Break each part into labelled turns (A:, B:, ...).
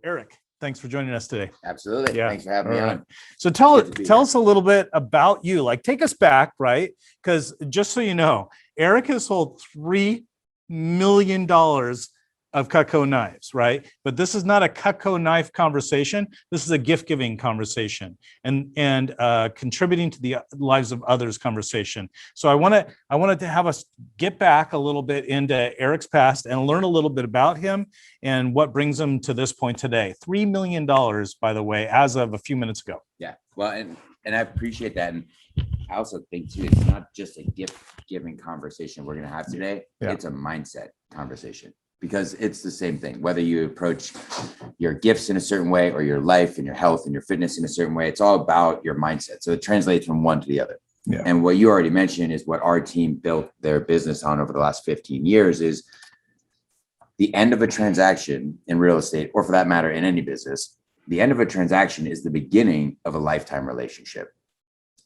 A: Eric, thanks for joining us today.
B: Absolutely. Yeah. Thanks for having me on.
A: So tell us a little bit about you. Like, take us back, right? Because just so you know, Eric has sold $3 million of Cutco knives, right? But this is not a Cutco knife conversation. This is a gift-giving conversation and contributing to the lives of others conversation. So I wanted to have us get back a little bit into Eric's past and learn a little bit about him and what brings him to this point today. $3 million, by the way, as of a few minutes ago.
B: Yeah, well, and I appreciate that. And I also think too, it's not just a gift-giving conversation we're going to have today. Yeah. It's a mindset conversation. Because it's the same thing, whether you approach your gifts in a certain way or your life and your health and your fitness in a certain way, it's all about your mindset. So it translates from one to the other. Yeah. And what you already mentioned is what our team built their business on over the last 15 years is the end of a transaction in real estate, or for that matter, in any business. The end of a transaction is the beginning of a lifetime relationship.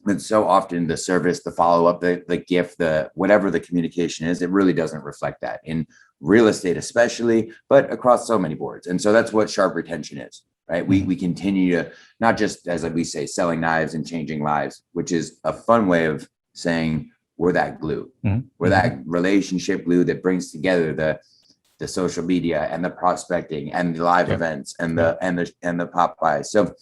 B: And so often the service, the follow-up, the gift, the whatever the communication is, it really doesn't reflect that in real estate, especially, but across so many boards. And so that's what sharp retention is, right? We continue to, not just, as we say, selling knives and changing lives, which is a fun way of saying we're that glue. Mm-hmm. We're that relationship glue that brings together the social media and the prospecting and the live events and the pop-bys. So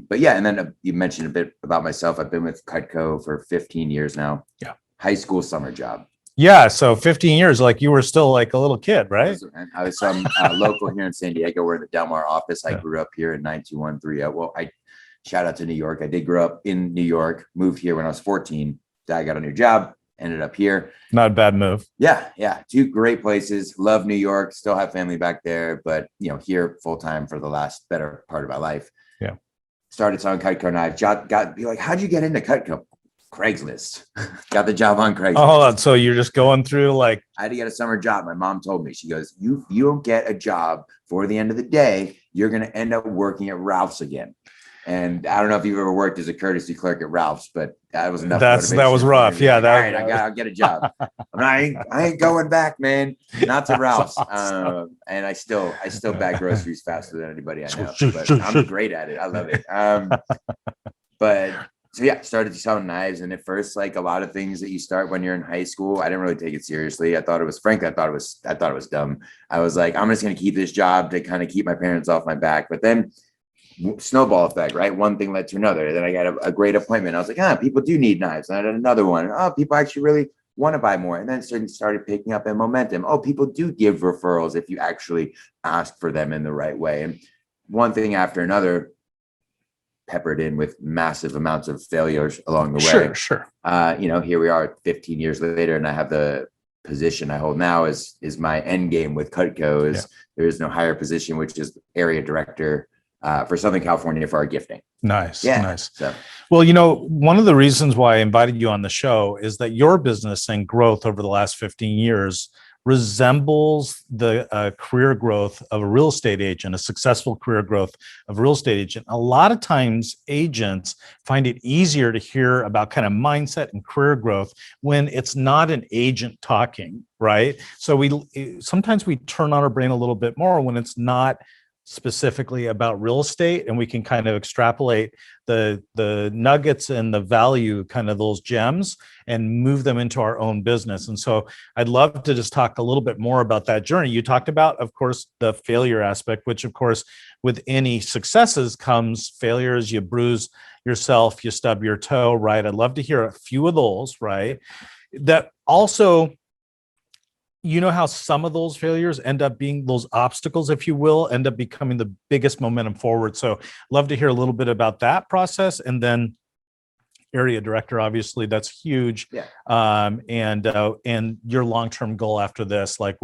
B: but yeah, and then you mentioned a bit about myself. I've been with Cutco for 15 years now. Yeah. High school summer job.
A: Yeah. So 15 years, like you were still like a little kid, right?
B: I was local here in San Diego. We're in the Del Mar office. I grew up here in 92130. Well, I shout out to New York. I did grow up in New York, moved here when I was 14. Dad got a new job, ended up here.
A: Not a bad move.
B: Yeah. Yeah. Two great places. Love New York. Still have family back there, but here full time for the last better part of my life.
A: Yeah.
B: Started selling Cutco knives. Be like, how'd you get into Cutco? Craigslist. Got the job on Craigslist.
A: Oh, hold on. So you're just going through like.
B: I had to get a summer job. My mom told me, she goes, you don't get a job for the end of the day, you're going to end up working at Ralph's again. And I don't know if you've ever worked as a courtesy clerk at Ralph's, but that was enough.
A: That was rough. Yeah.
B: Like, all right, I'll get a job. I ain't going back, man. Not to Ralph's. And I still bag groceries faster than anybody I know. But I'm great at it. I love it. But so yeah, started to sell knives. And at first, like a lot of things that you start when you're in high school, I didn't really take it seriously. I thought it was dumb. I was like, I'm just going to keep this job to kind of keep my parents off my back. But then snowball effect, right? One thing led to another. Then I got a great appointment. I was like, people do need knives. And I did another one. Oh, people actually really want to buy more. And then started picking up in momentum. Oh, people do give referrals if you actually ask for them in the right way. And one thing after another, peppered in with massive amounts of failures along the way.
A: Sure.
B: Here we are 15 years later, and I have the position I hold now is my end game with Cutco. There is no higher position, which is area director for Southern California for our gifting.
A: Nice.
B: Yeah.
A: Nice.
B: So.
A: Well, one of the reasons why I invited you on the show is that your business and growth over the last 15 years resembles the career growth of a real estate agent, a successful career growth of a real estate agent. A lot of times agents find it easier to hear about kind of mindset and career growth when it's not an agent talking, right? So sometimes we turn on our brain a little bit more when it's not specifically about real estate, and we can kind of extrapolate the nuggets and the value, kind of those gems, and move them into our own business. And so I'd love to just talk a little bit more about that journey. You talked about, of course, the failure aspect, which of course with any successes comes failures. You bruise yourself, you stub your toe, right? I'd love to hear a few of those, right? That also, how some of those failures end up being those obstacles, if you will, end up becoming the biggest momentum forward. So love to hear a little bit about that process. And then area director, obviously that's huge.
B: Yeah.
A: And your long-term goal after this, like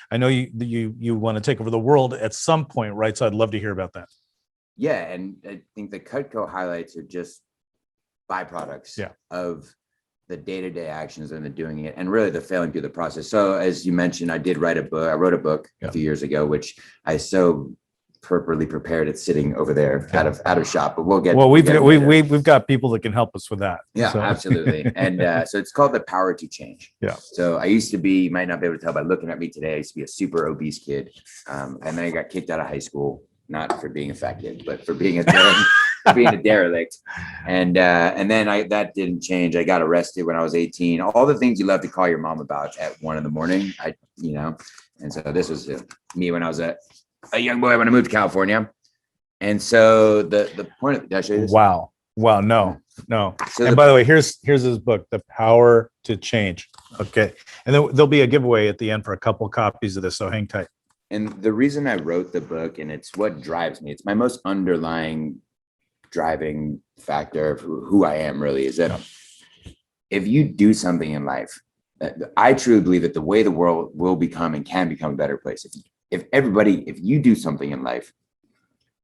A: I know you want to take over the world at some point, right? So I'd love to hear about that.
B: Yeah. And I think the Cutco highlights are just byproducts of the day-to-day actions and the doing it, and really the failing through the process. So as you mentioned, I wrote a book a few years ago, which I so properly prepared. It's sitting over there out of shop, but
A: we've got people that can help us with that.
B: Yeah, so. Absolutely. And so it's called The Power to Change.
A: Yeah.
B: So I used to be, you might not be able to tell by looking at me today, I used to be a super obese kid. And then I got kicked out of high school. not for being effective, but for being a derelict. And then that didn't change. I got arrested when I was 18. All the things you love to call your mom about at 1 a.m. And so this was me when I was a young boy when I moved to California. And so the point of, did I show you this?
A: Wow. No.
B: So
A: And by the way, here's his book, The Power to Change. Okay. And then there'll be a giveaway at the end for a couple copies of this. So hang tight.
B: And the reason I wrote the book, and it's what drives me, it's my most underlying driving factor of who I am really, is that if you do something in life, I truly believe that the way the world will become and can become a better place. If you do something in life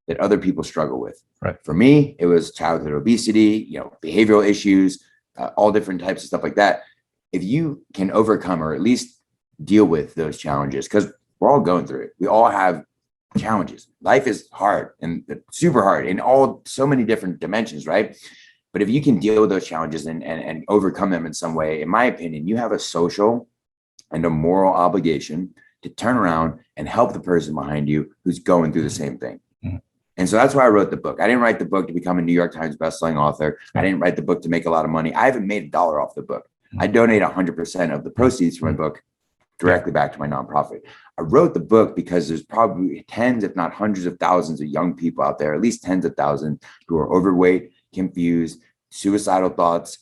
B: that other people struggle with.
A: Right.
B: For me, it was childhood obesity, behavioral issues, all different types of stuff like that. If you can overcome or at least deal with those challenges, because we're all going through it. We all have challenges. Life is hard and super hard in so many different dimensions, right? But if you can deal with those challenges and overcome them in some way, in my opinion, you have a social and a moral obligation to turn around and help the person behind you who's going through the same thing. And so that's why I wrote the book. I didn't write the book to become a New York Times bestselling author. I didn't write the book to make a lot of money. I haven't made $1 off the book. I donate 100% of the proceeds from my book directly back to my nonprofit. I wrote the book because there's probably tens, if not hundreds of thousands of young people out there, at least tens of thousands, who are overweight, confused, suicidal thoughts,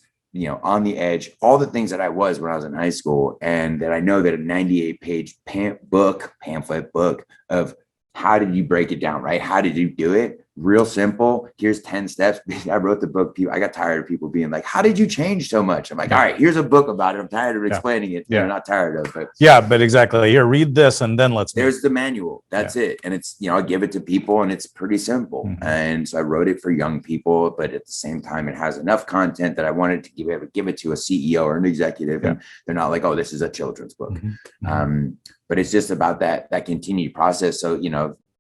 B: on the edge, all the things that I was when I was in high school. And that I know that a 98-page pamphlet book of how did you break it down, right? How did you do it? Real simple. Here's 10 steps. I wrote the book. I got tired of people being like, how did you change so much? I'm like, all right, here's a book about it. I'm tired of explaining it. I'm not tired of it.
A: But exactly. Here, read this and then there's
B: the manual. That's it. And it's, I give it to people and it's pretty simple. And so I wrote it for young people, but at the same time, it has enough content that I wanted to give it to a CEO or an executive. And they're not like, oh, this is a children's book. But it's just about that continued process. So,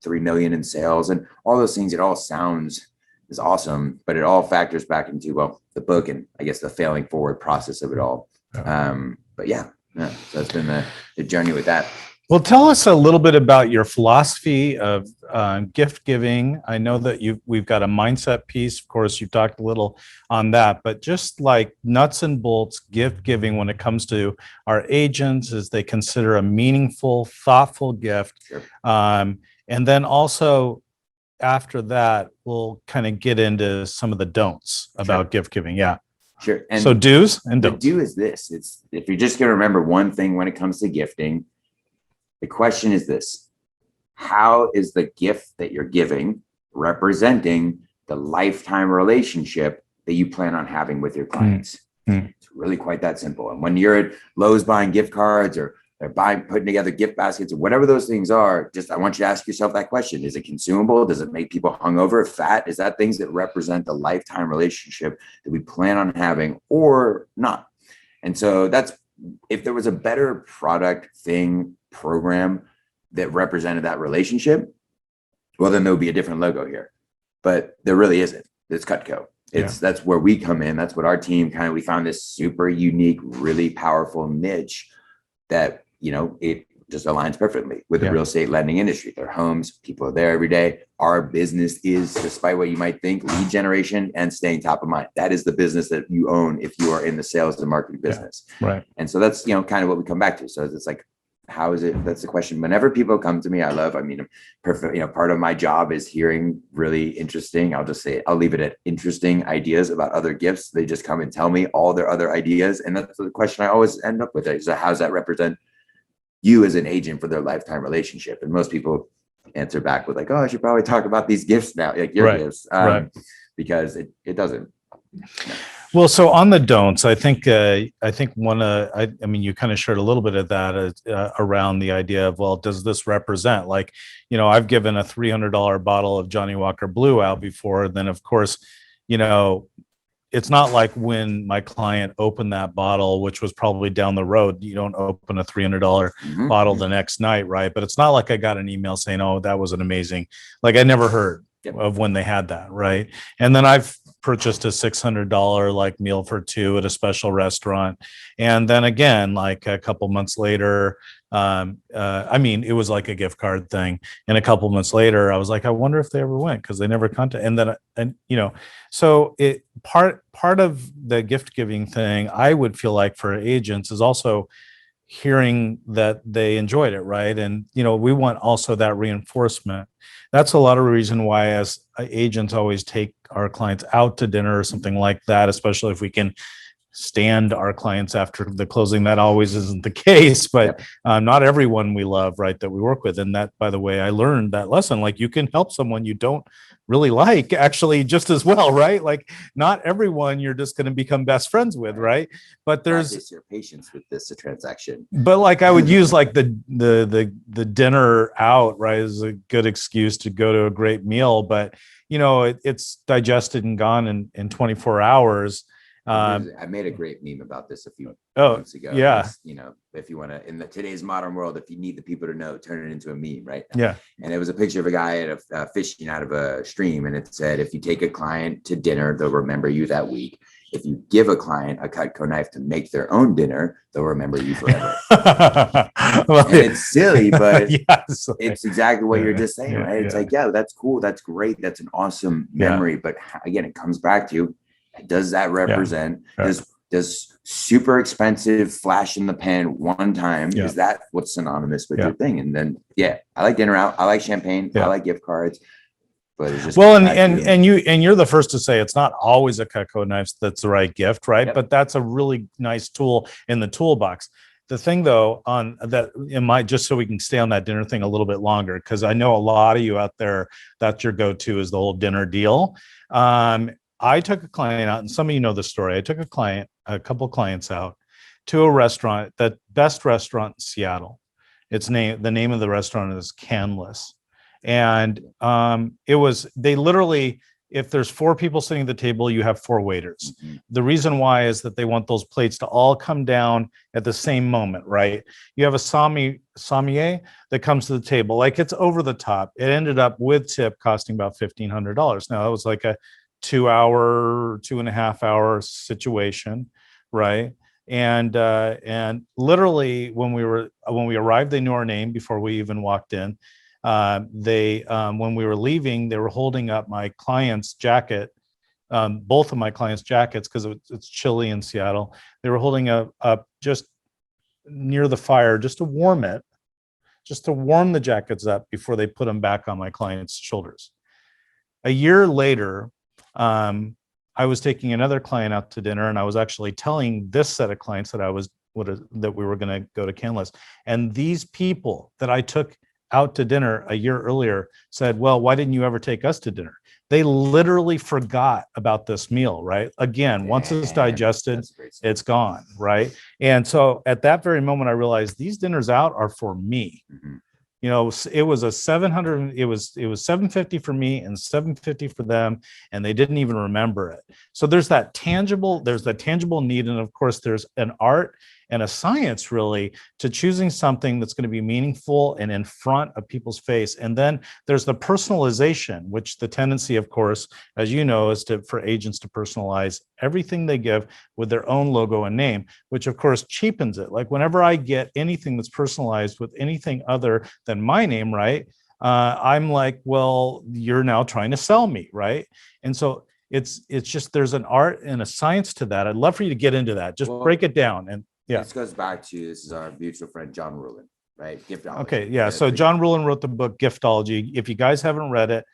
B: 3 million in sales and all those things, it all sounds is awesome, but it all factors back into, the book and I guess the failing forward process of it all. So it's been the journey with that.
A: Well, tell us a little bit about your philosophy of gift giving. I know that we've got a mindset piece. Of course, you talked a little on that, but just like nuts and bolts gift giving when it comes to our agents, as they consider a meaningful, thoughtful gift. And then also after that, we'll kind of get into some of the don'ts about gift giving.
B: Sure. And
A: so do's and don'ts.
B: The do is this. It's if you're just going to remember one thing when it comes to gifting, the question is this: how is the gift that you're giving representing the lifetime relationship that you plan on having with your clients? It's really quite that simple. And when you're at Lowe's buying gift cards or putting together gift baskets or whatever those things are, I want you to ask yourself that question. Is it consumable? Does it make people hungover, fat? Is that things that represent the lifetime relationship that we plan on having or not? And so if there was a better product, thing, program that represented that relationship, well, then there would be a different logo here. But there really isn't. It's Cutco. That's where we come in. That's what our team we found this super unique, really powerful niche that, it just aligns perfectly with the real estate lending industry. Their homes, people are there every day. Our business is, despite what you might think, lead generation and staying top of mind. That is the business that you own if you are in the sales and marketing business.
A: Right.
B: And so that's, kind of what we come back to. So it's like, how is it? That's the question. Whenever people come to me, perfect. Part of my job is hearing really interesting. I'll leave it at interesting ideas about other gifts. They just come and tell me all their other ideas. And that's the question I always end up with. Is how does that represent you as an agent for their lifetime relationship? And most people answer back with like, oh, I should probably talk about these gifts now, like your gifts, because it doesn't.
A: Well, so on the don'ts, I think one, you kind of shared a little bit of that around the idea of, well, does this represent, like, I've given a $300 bottle of Johnny Walker Blue out before. Then of course, it's not like when my client opened that bottle, which was probably down the road, you don't open a $300 bottle the next night. Right. But it's not like I got an email saying, oh, that was an amazing, like I never heard of when they had that. Right. And then I've purchased a $600 like meal for two at a special restaurant. And then again, like a couple months later, I mean, it was like a gift card thing. And a couple months later, I was like, I wonder if they ever went, because they never contacted. And then, and you know, so it part of the gift giving thing, I would feel like for agents is also hearing that they enjoyed it, right? And you know, we want also that reinforcement. That's a lot of reason why as agents always take our clients out to dinner or something like that, especially if we can stand our clients after the closing. That always isn't the case, but not everyone we love, right, that we work with. And that, by the way, I learned that lesson. Like, you can help someone you don't really like actually just as well, right? Like, not everyone you're just going to become best friends with, right? But there's
B: your patience with this transaction.
A: But like, I would use like the dinner out, right, as a good excuse to go to a great meal. But you know, it's digested and gone in 24 hours.
B: I made a great meme about this a few months ago.
A: Yeah.
B: You know, if you want to, in today's modern world, if you need the people to know, turn it into a meme, right?
A: Yeah.
B: And it was a picture of a guy at fishing out of a stream, and it said, if you take a client to dinner, they'll remember you that week. If you give a client a Cutco knife to make their own dinner, they'll remember you forever. Well, and it's silly, but it's exactly what you're just saying, right? It's like, yeah, that's cool. That's great. That's an awesome memory. But again, it comes back to, does that represent, does super expensive flash in the pan one time, is that what's synonymous with your thing? And then, I like dinner out. I like champagne. I like gift cards. But it's just
A: and you're the first to say it's not always a Cutco knife that's the right gift, right? But that's a really nice tool in the toolbox. The thing though, on that, just so we can stay on that dinner thing a little bit longer, because I know a lot of you out there, that's your go-to is the whole dinner deal. I took a client out, and some of you know the story. I took a couple clients out to a restaurant, the best restaurant in Seattle. The name of the restaurant is Canless. And they literally, if there's 4 people sitting at the table, you have 4 waiters. Mm-hmm. The reason why is that they want those plates to all come down at the same moment, right? You have a sommelier that comes to the table, like it's over the top. It ended up with tip costing about $1,500. Now, that was like a 2.5 hour situation, right? And literally when we arrived, they knew our name before we even walked in. When we were leaving, they were holding up my client's jacket, both of my client's jackets, because it's chilly in Seattle. They were holding up just near the fire, just to warm the jackets up before they put them back on my client's shoulders. A year later, I was taking another client out to dinner, and I was actually telling this set of clients that we were going to go to Canless. And these people that I took out to dinner a year earlier said, well, why didn't you ever take us to dinner? They literally forgot about this meal, right? Again, once it's digested, it's gone, right? And so at that very moment, I realized these dinners out are for me. Mm-hmm. You know, it was $750 for me and $750 for them, and they didn't even remember it. So there's that tangible need, and of course there's an art and a science really to choosing something that's going to be meaningful and in front of people's face. And then there's the personalization, which the tendency, of course, as you know, is for agents to personalize everything they give with their own logo and name, which of course cheapens it. Like whenever I get anything that's personalized with anything other than my name, right? I'm like, well, you're now trying to sell me, right? And so it's just, there's an art and a science to that. I'd love for you to get into that. Just break it down. And
B: this goes back to, this is our mutual friend, John Ruhlin, right? Giftology.
A: Okay. Yeah. So John Ruhlin wrote the book Giftology. If you guys haven't read it,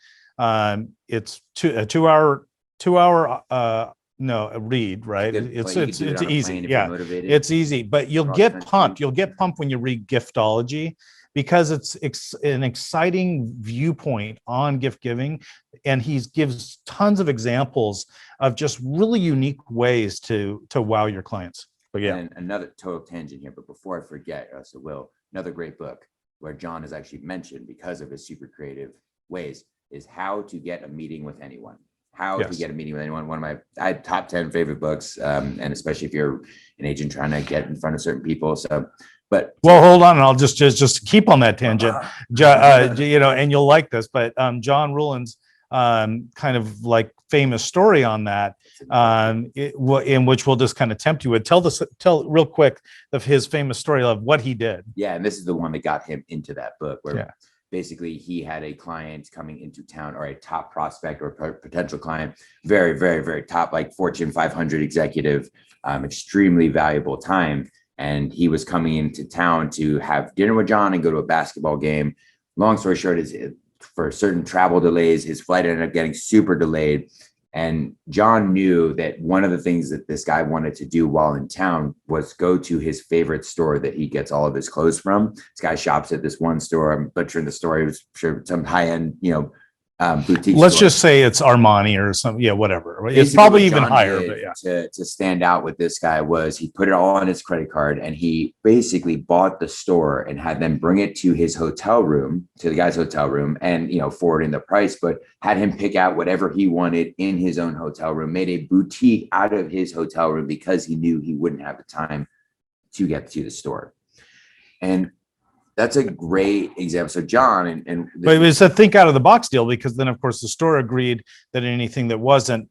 A: it's a two hour read, right? It's easy. Yeah. It's easy, but you'll get pumped. You'll get pumped when you read Giftology, because it's an exciting viewpoint on gift giving. And he gives tons of examples of just really unique ways to wow your clients. But
B: and another total tangent here, but before I forget, another great book where John is actually mentioned because of his super creative ways is How to Get a Meeting with Anyone. To Get a Meeting with Anyone. One of my top 10 favorite books, and especially if you're an agent trying to get in front of certain people. But
A: hold on, I'll just keep on that tangent, and you'll like this. But John Ruhlin's kind of like famous story on that, in which we'll just kind of tempt you with. Tell real quick of his famous story of what he did.
B: Yeah, and this is the one that got him into that book, where
A: Yeah.
B: basically he had a client coming into town, or a top prospect or potential client, very, very, very top, like Fortune 500 executive, extremely valuable time. And he was coming into town to have dinner with John and go to a basketball game. Long story short, is for certain travel delays, his flight ended up getting super delayed. And John knew that one of the things that this guy wanted to do while in town was go to his favorite store that he gets all of his clothes from. This guy shops at this one store. I'm butchering the story. It was sure some high-end, boutique.
A: Let's
B: store.
A: just say it's Armani or something. Yeah, whatever. It's
B: Basically,
A: probably
B: what
A: even
B: John
A: higher,
B: did
A: but yeah.
B: To stand out with this guy was he put it all on his credit card, and he basically bought the store and had them bring it to his hotel room, to the guy's hotel room, and forwarding the price, but had him pick out whatever he wanted in his own hotel room, made a boutique out of his hotel room because he knew he wouldn't have the time to get to the store. And that's a great example. So John
A: But it was a think out of the box deal, because then of course the store agreed that anything that wasn't,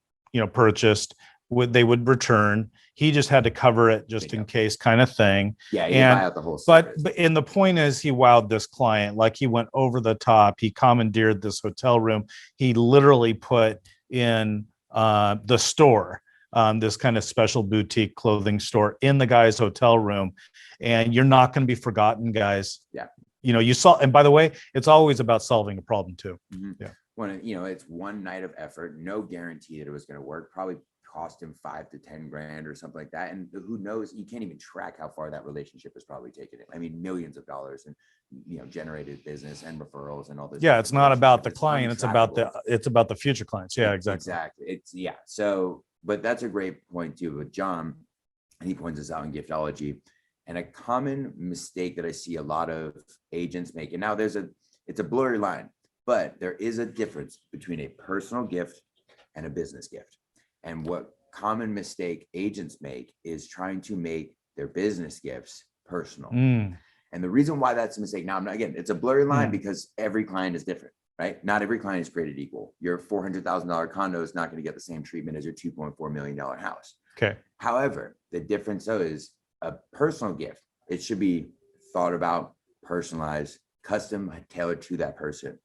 A: purchased they would return. He just had to cover it just in case, kind of thing.
B: Yeah, he buy out the whole service.
A: But and the point is, he wowed this client. Like, he went over the top. He commandeered this hotel room. He literally put in the store, this kind of special boutique clothing store, in the guy's hotel room. And you're not going to be forgotten, guys.
B: Yeah.
A: You saw, and by the way, it's always about solving a problem too.
B: Mm-hmm.
A: Yeah.
B: When it's one night of effort, no guarantee that it was going to work. Probably cost him $5 to $10 grand or something like that. And who knows? You can't even track how far that relationship has probably taken it. I mean, millions of dollars, and generated business and referrals and all this.
A: Yeah, it's not about the client. It's about the future clients. Yeah, exactly.
B: Exactly. So, but that's a great point too with John, and he points this out in Giftology. And a common mistake that I see a lot of agents make, and now it's a blurry line, but there is a difference between a personal gift and a business gift. And what common mistake agents make is trying to make their business gifts personal. And the reason why that's a mistake, now again, it's a blurry line because every client is different, right? Not every client is created equal. Your $400,000 condo is not going to get the same treatment as your $2.4 million house.
A: Okay.
B: However, the difference though is a personal gift. It should be thought about, personalized, custom tailored to that person.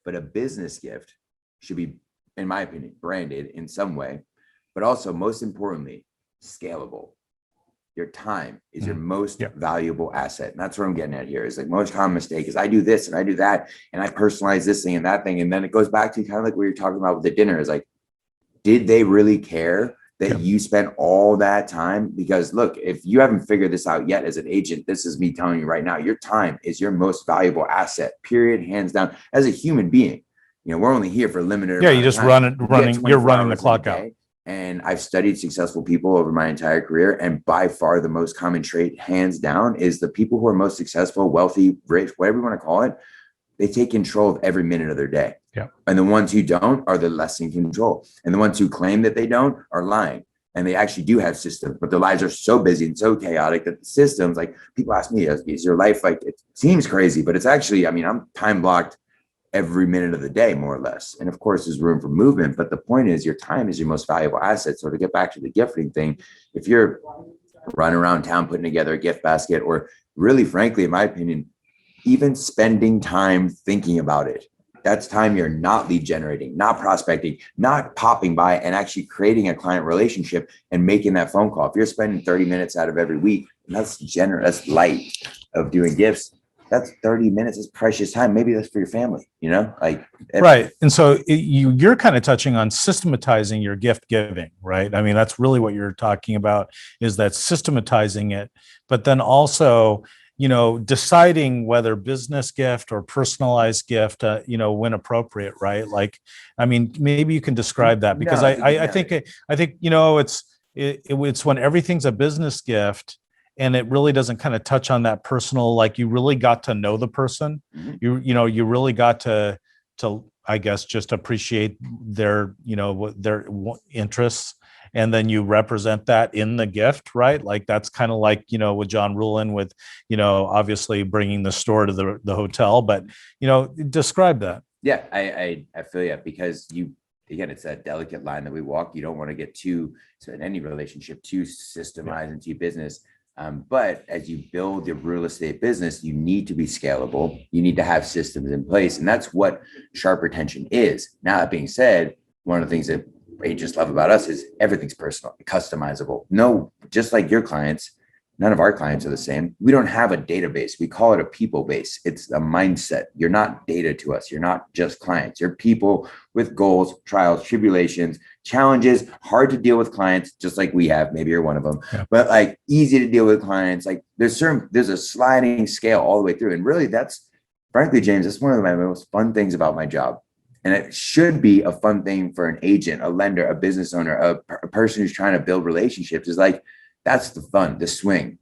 B: But a business gift should be, in my opinion, branded in some way, but also most importantly, scalable. Your time is your most valuable asset. And that's what I'm getting at here. Is like, most common mistake is I do this and I do that, and I personalize this thing and that thing. And then it goes back to kind of like what you're talking about with the dinner, is like, did they really care that you spent all that time? Because look, if you haven't figured this out yet as an agent, this is me telling you right now, your time is your most valuable asset, period, hands down. As a human being, we're only here for a limited amount
A: you just
B: of time.
A: you're running the clock out.
B: And I've studied successful people over my entire career, and by far the most common trait, hands down, is the people who are most successful, wealthy, rich, whatever you want to call it, they take control of every minute of their day.
A: Yeah.
B: And the ones who don't are the less in control. And the ones who claim that they don't are lying. And they actually do have systems, but their lives are so busy and so chaotic that the systems, like, people ask me, is your life, like, it seems crazy, but it's actually, I'm time blocked every minute of the day, more or less. And of course, there's room for movement. But the point is, your time is your most valuable asset. So to get back to the gifting thing, if you're running around town putting together a gift basket, or really, frankly, in my opinion, even spending time thinking about it, that's time you're not lead generating, not prospecting, not popping by and actually creating a client relationship and making that phone call. If you're spending 30 minutes out of every week, that's that's light of doing gifts. That's 30 minutes is precious time. Maybe that's for your family,
A: Right. And so you're kind of touching on systematizing your gift giving, right? That's really what you're talking about, is that systematizing it, but then also, deciding whether business gift or personalized gift, when appropriate, right? Maybe you can describe that, because I think it's when everything's a business gift and it really doesn't kind of touch on that personal, like, you really got to know the person. You really got to, I guess, just appreciate their, their interests. And then you represent that in the gift, right? Like, that's kind of like, with John Rulin, with, obviously bringing the store to the hotel, but, describe that.
B: Yeah, I feel you, because again, it's that delicate line that we walk. You don't want to get too, so in any relationship, too systemized into your business. But as you build your real estate business, you need to be scalable. You need to have systems in place. And that's what sharp retention is. Now, that being said, one of the things that agents love about us is everything's personal, customizable. No, just like your clients, none of our clients are the same. We don't have a database. We call it a people base. It's a mindset. You're not data to us. You're not just clients. You're people with goals, trials, tribulations, challenges, hard to deal with clients, just like we have. Maybe you're one of them, but like easy to deal with clients. Like there's a sliding scale all the way through. And really frankly, James, that's one of my most fun things about my job. And it should be a fun thing for an agent, a lender, a business owner, a person who's trying to build relationships, is like, that's the fun, the swing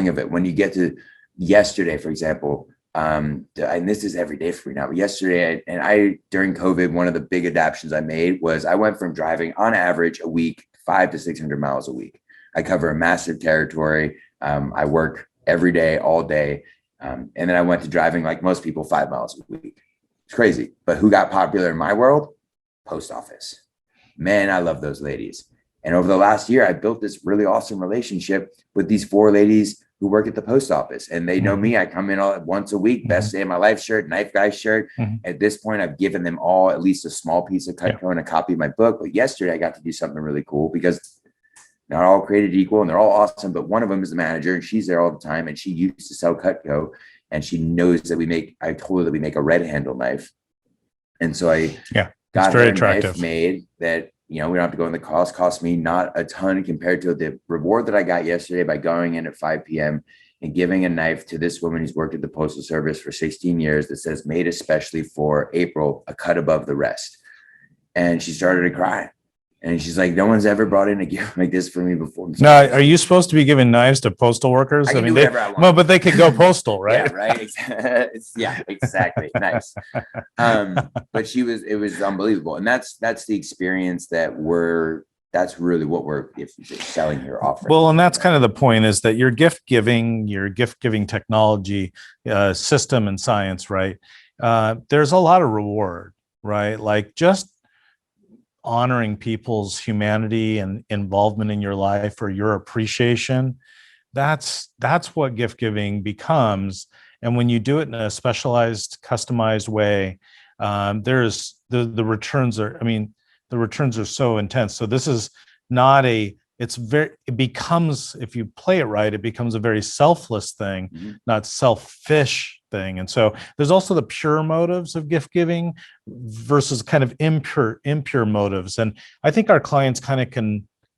B: of it. When you get to yesterday, for example, and this is every day for me now, but yesterday, during COVID, one of the big adaptations I made was I went from driving on average a week, 500 to 600 miles a week. I cover a massive territory. I work every day, all day. And then I went to driving, like most people, 5 miles a week. It's crazy. But who got popular in my world? Post office. Man, I love those ladies. And over the last year, I built this really awesome relationship with these 4 ladies who work at the post office, and they know me. I come in once a week, best day of my life shirt, knife guy shirt. At this point, I've given them all at least a small piece of Cutco and a copy of my book. But yesterday I got to do something really cool, because not all created equal and they're all awesome. But one of them is the manager, and she's there all the time. And she used to sell Cutco, and she knows that I told her that we make a red handle knife. And so I got her a knife made that, we don't have to go in the cost me not a ton compared to the reward that I got yesterday by going in at 5 p.m. and giving a knife to this woman who's worked at the Postal Service for 16 years that says made especially for April, a cut above the rest. And she started to cry. And she's like, no one's ever brought in a gift like this for me before.
A: Now, are you supposed to be giving knives to postal workers?
B: I can do whatever I want.
A: Well, but they could go postal, right?
B: Yeah, right. Yeah, exactly. Nice. But it was unbelievable. And that's the experience that's really what we're selling here, offering.
A: Well, and that's kind of the point, is that your gift giving technology, system and science, right? There's a lot of reward, right? Like just honoring people's humanity and involvement in your life, or your appreciation. That's what gift giving becomes. And when you do it in a specialized, customized way, there's the returns are so intense. So this is not it becomes, if you play it right, it becomes a very selfless thing, not selfish thing. And so there's also the pure motives of gift giving versus kind of impure motives. And I think our clients kind of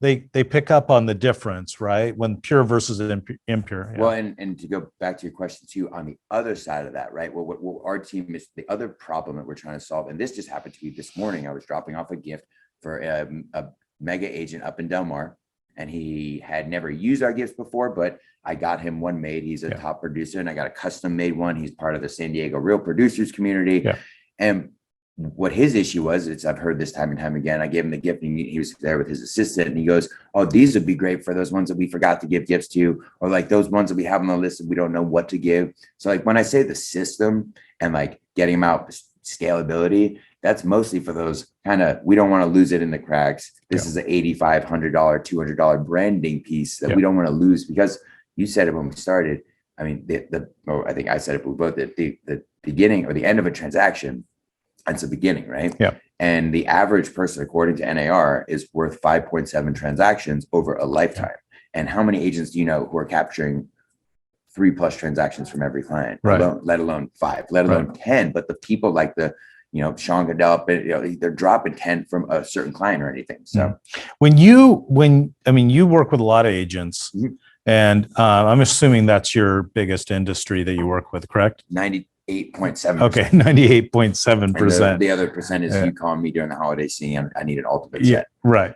A: they pick up on the difference, right? When pure versus impure.
B: Yeah. Well, and to go back to your question too, on the other side of that, right? What our team is, the other problem that we're trying to solve, and this just happened to me this morning. I was dropping off a gift for a mega agent up in Del Mar, and he had never used our gifts before, but I got him one made. He's a top producer, and I got a custom made one. He's part of the San Diego Real Producers community. Yeah. And what his issue was, I've heard this time and time again. I gave him the gift, and he was there with his assistant, and he goes, "Oh, these would be great for those ones that we forgot to give gifts to, or like those ones that we have on the list that we don't know what to give." So like when I say the system and like getting them out, scalability, that's mostly for those kind of, we don't want to lose it in the cracks. This is an $85, $100, $200 branding piece that we don't want to lose, because you said it when we started. I mean, I think I said it, but both the beginning or the end of a transaction, that's the beginning, right?
A: Yeah.
B: And the average person, according to NAR, is worth 5.7 transactions over a lifetime. And how many agents do you know who are capturing 3+ transactions from every client,
A: right?
B: Let alone 5, let alone 10. But the people like Sean Goodell, they're dropping 10 from a certain client or anything. So
A: when you work with a lot of agents, and I'm assuming that's your biggest industry that you work with, correct?
B: 98.7%.
A: Okay, 98.7%.
B: The other percent is you calling me during the holiday season, I need an ultimate set.
A: Right.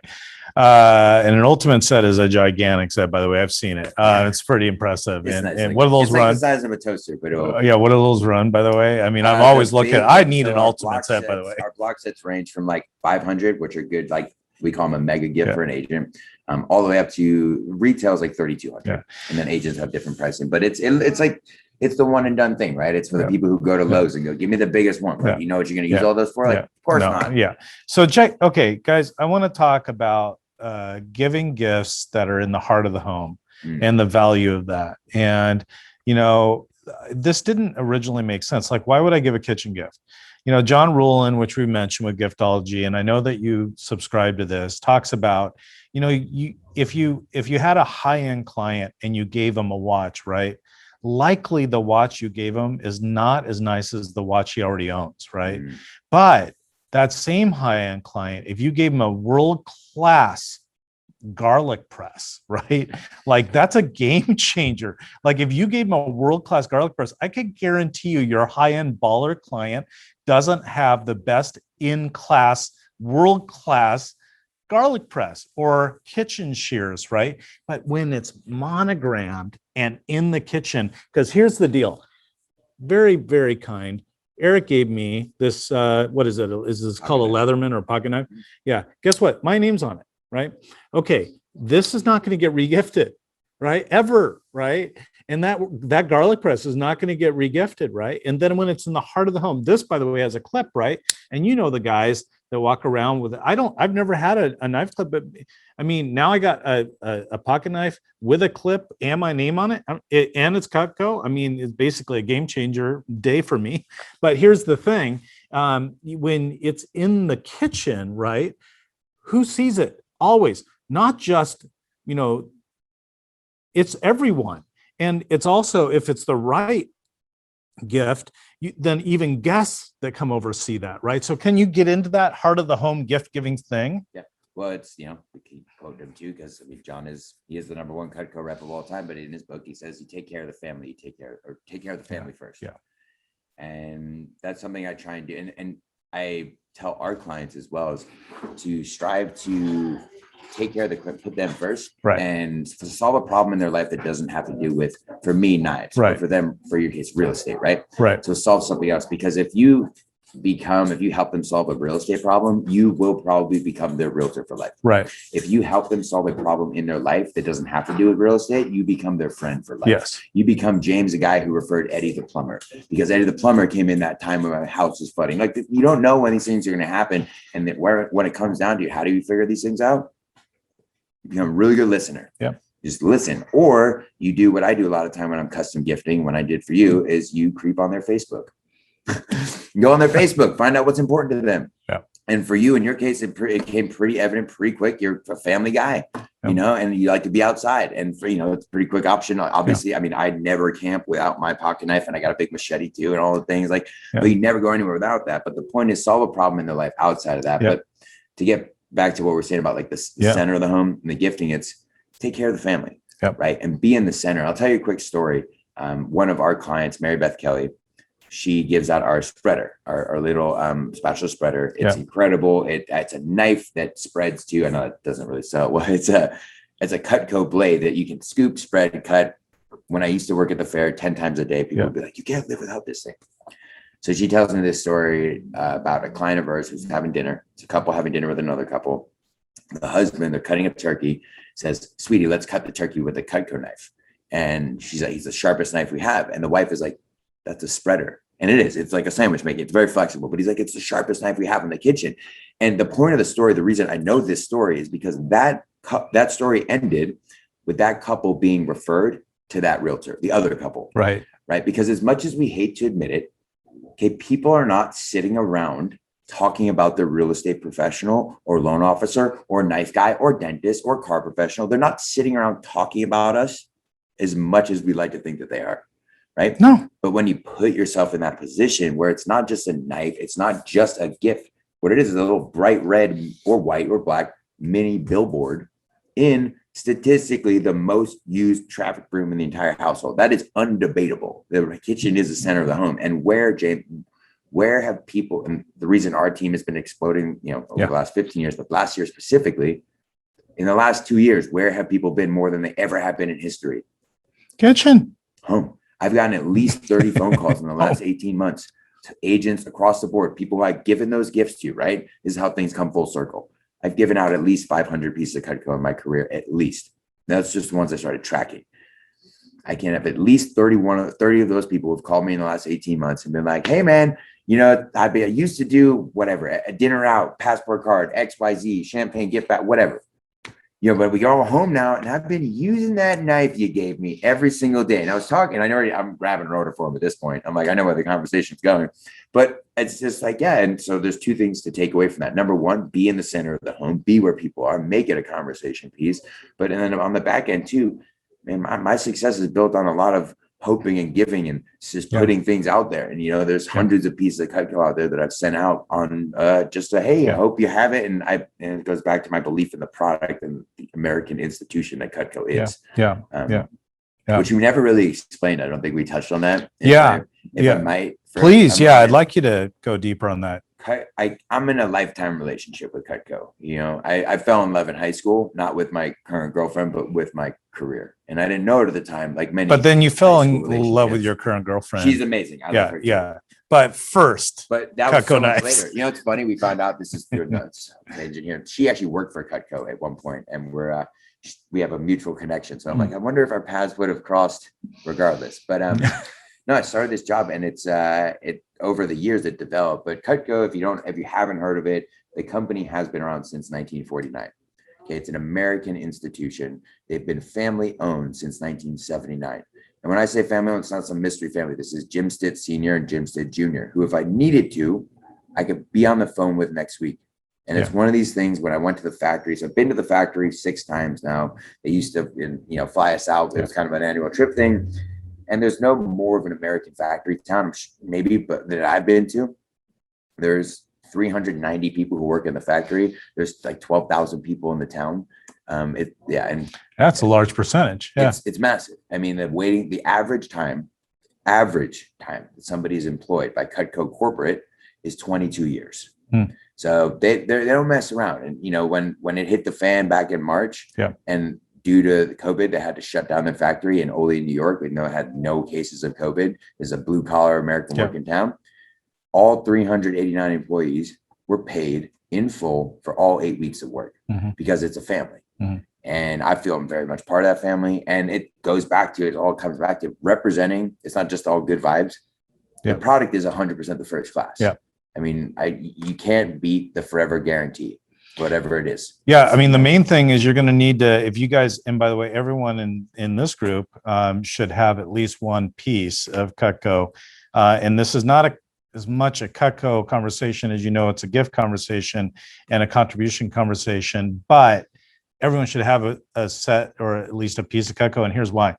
A: And an ultimate set is a gigantic set, by the way. I've seen it. It's pretty impressive.
B: It's nice.
A: And what do those run?
B: Like the size of a toaster, but
A: what do those run, by the way? I mean, I'm always looking. I need an ultimate set, by the way.
B: Our block sets range from like 500, which are good, like we call them a mega gift for an agent, all the way up to retails like 3,200. And then agents have different pricing, but it's it's the one and done thing, right? It's for the people who go to Lowe's and go, give me the biggest one. But you know what you're going to use all those for? Like, of course not.
A: Yeah. So okay, guys, I want to talk about giving gifts that are in the heart of the home and the value of that. And, you know, this didn't originally make sense. Like, why would I give a kitchen gift? You know, John Rulin, which we mentioned with Giftology, and I know that you subscribe to this, talks about, you know, if you had a high-end client and you gave them a watch, right? Likely the watch you gave him is not as nice as the watch he already owns, right? But that same high-end client, if you gave him a world-class garlic press, right? Like, that's a game changer. Like, if you gave him a world-class garlic press, I could guarantee you your high-end baller client doesn't have the best in-class, world-class garlic press or kitchen shears, right? But when it's monogrammed and in the kitchen, because here's the deal, very, very kind. Eric gave me this, what is it? Is this called a Leatherman or a pocket knife? Yeah. Guess what? My name's on it, right? Okay. This is not going to get regifted, right? Ever, right? And that garlic press is not going to get regifted, right? And then when it's in the heart of the home, this, by the way, has a clip, right? And you know the guys that walk around with it. I've never had a knife clip, but I mean, now I got a pocket knife with a clip and my name on it, and it's Cutco. I mean, it's basically a game changer day for me. But here's the thing. When it's in the kitchen, right? Who sees it? Always, not just, you know, it's everyone. And it's also, if it's the right gift, then even guests that come over see that, right? So can you get into that heart of the home gift giving thing?
B: Yeah. Well, it's, you know, we can quote him too, because I mean, he is the number one Cutco rep of all time, but in his book, he says, you take care of the family, take care of the family first.
A: Yeah.
B: And that's something I try and do. And I tell our clients as well, is to strive to take care of put them first,
A: right?
B: And to solve a problem in their life that doesn't have to do with, for me, knives,
A: right?
B: But for them, for your case, real estate, right?
A: Right.
B: So solve something else, because if you help them solve a real estate problem, you will probably become their realtor for life.
A: Right.
B: If you help them solve a problem in their life that doesn't have to do with real estate, you become their friend for life.
A: Yes.
B: You become James, the guy who referred Eddie the plumber, because Eddie the plumber came in that time when my house was flooding. Like, you don't know when these things are going to happen. And that when it comes down to how do you figure these things out? You become a really good listener.
A: Yeah.
B: Just listen. Or you do what I do a lot of time when I'm custom gifting, when I did for you, is you creep on their Facebook. Go on their Facebook, find out what's important to them.
A: Yeah.
B: And for you, in your case, it came pretty evident pretty quick. You're a family guy, you know, and you like to be outside. And for, you know, it's a pretty quick option. Obviously, I mean, I never camp without my pocket knife, and I got a big machete too, and all the things like, but you never go anywhere without that. But the point is, solve a problem in their life outside of that. But to get back to what we're saying about like the center of the home and the gifting, it's take care of the family, right? And be in the center. I'll tell you a quick story. One of our clients, Mary Beth Kelly, she gives out our spreader, our little spatula spreader. It's incredible. It's a knife that spreads to, I know it doesn't really sell well. It's a Cutco blade that you can scoop, spread, cut. When I used to work at the fair 10 times a day, people would be like, you can't live without this thing. So she tells me this story about a client of hers who's having dinner. It's a couple having dinner with another couple. The husband, they're cutting up turkey, says, sweetie, let's cut the turkey with a Cutco knife. And she's like, he's the sharpest knife we have. And the wife is like, that's a spreader. And it is. It's like a sandwich making. It's very flexible. But he's like, it's the sharpest knife we have in the kitchen. And the point of the story, the reason I know this story is because that story ended with that couple being referred to that realtor, the other couple.
A: Right.
B: Right. Because as much as we hate to admit it, okay, people are not sitting around talking about their real estate professional or loan officer or knife guy or dentist or car professional. They're not sitting around talking about us as much as we like to think that they are. Right?
A: No.
B: But when you put yourself in that position where it's not just a knife, it's not just a gift. What it is a little bright red or white or black mini billboard in statistically the most used traffic room in the entire household. That is undebatable. The kitchen is the center of the home. And where have people, and the reason our team has been exploding, you know, over the last 15 years, but last year specifically, in the last 2 years, where have people been more than they ever have been in history?
A: Kitchen.
B: Home. I've gotten at least 30 phone calls in the last 18 months to agents across the board, people who I've given those gifts to, right? This is how things come full circle. I've given out at least 500 pieces of Cutco in my career, at least. That's just the ones I started tracking. I can have at least 30 of those people who've called me in the last 18 months and been like, hey man, you know, I used to do whatever, a dinner out, passport card, XYZ, champagne, gift back, whatever. You know, but we go home now, and I've been using that knife you gave me every single day. And I was talking, I'm grabbing rotor for him at this point. I'm like, I know where the conversation's going, but it's just like, yeah. And so there's two things to take away from that. Number one, be in the center of the home, be where people are, make it a conversation piece. But and then on the back end too, man, my success is built on a lot of hoping and giving and just putting things out there. And, you know, there's hundreds of pieces of Cutco out there that I've sent out on just a, hey, I hope you have it. And it goes back to my belief in the product and the American institution that Cutco is. Which we never really explained. I don't think we touched on that. If I might.
A: Please. I'd like you to go deeper on that.
B: I'm in a lifetime relationship with Cutco. You know, I fell in love in high school, not with my current girlfriend, but with my career. And I didn't know it at the time, like many.
A: But then you fell in love with your current girlfriend.
B: She's amazing. I love her too.
A: But first,
B: that was so much later. You know, it's funny. We found out this is through nuts. Engineer. She actually worked for Cutco at one point, and we have a mutual connection. So I'm like, I wonder if our paths would have crossed regardless. But no, I started this job, and it's over the years it developed. But Cutco, if you haven't heard of it, the company has been around since 1949. Okay, it's an American institution. They've been family owned since 1979. And when I say family owned, it's not some mystery family. This is Jim Stitt Sr. and Jim Stitt Jr., who, if I needed to, I could be on the phone with next week. And it's one of these things when I went to the factory. So I've been to the factory 6 times now. They used to, fly us out. It was kind of an annual trip thing. And there's no more of an American factory town, maybe, but that I've been to. There's 390 people who work in the factory. There's like 12,000 people in the town. And
A: that's a large percentage. Yeah,
B: it's massive. I mean, the average time that somebody's employed by Cutco corporate is 22 years. So they don't mess around. And when it hit the fan back in March, and due to COVID, they had to shut down the factory in Ole, New York. We had no cases of COVID. There's a blue collar American working town. All 389 employees were paid in full for all 8 weeks of work because it's a family. And I feel I'm very much part of that family. And it comes back to representing. It's not just all good vibes. The product is 100% the first class. I mean, you can't beat the forever guarantee, whatever it is.
A: I mean, the main thing is you're going to need to, if you guys, and by the way, everyone in this group should have at least one piece of Cutco. And this is not as much a Cutco conversation as it's a gift conversation and a contribution conversation, but everyone should have a set or at least a piece of Cutco. And here's why.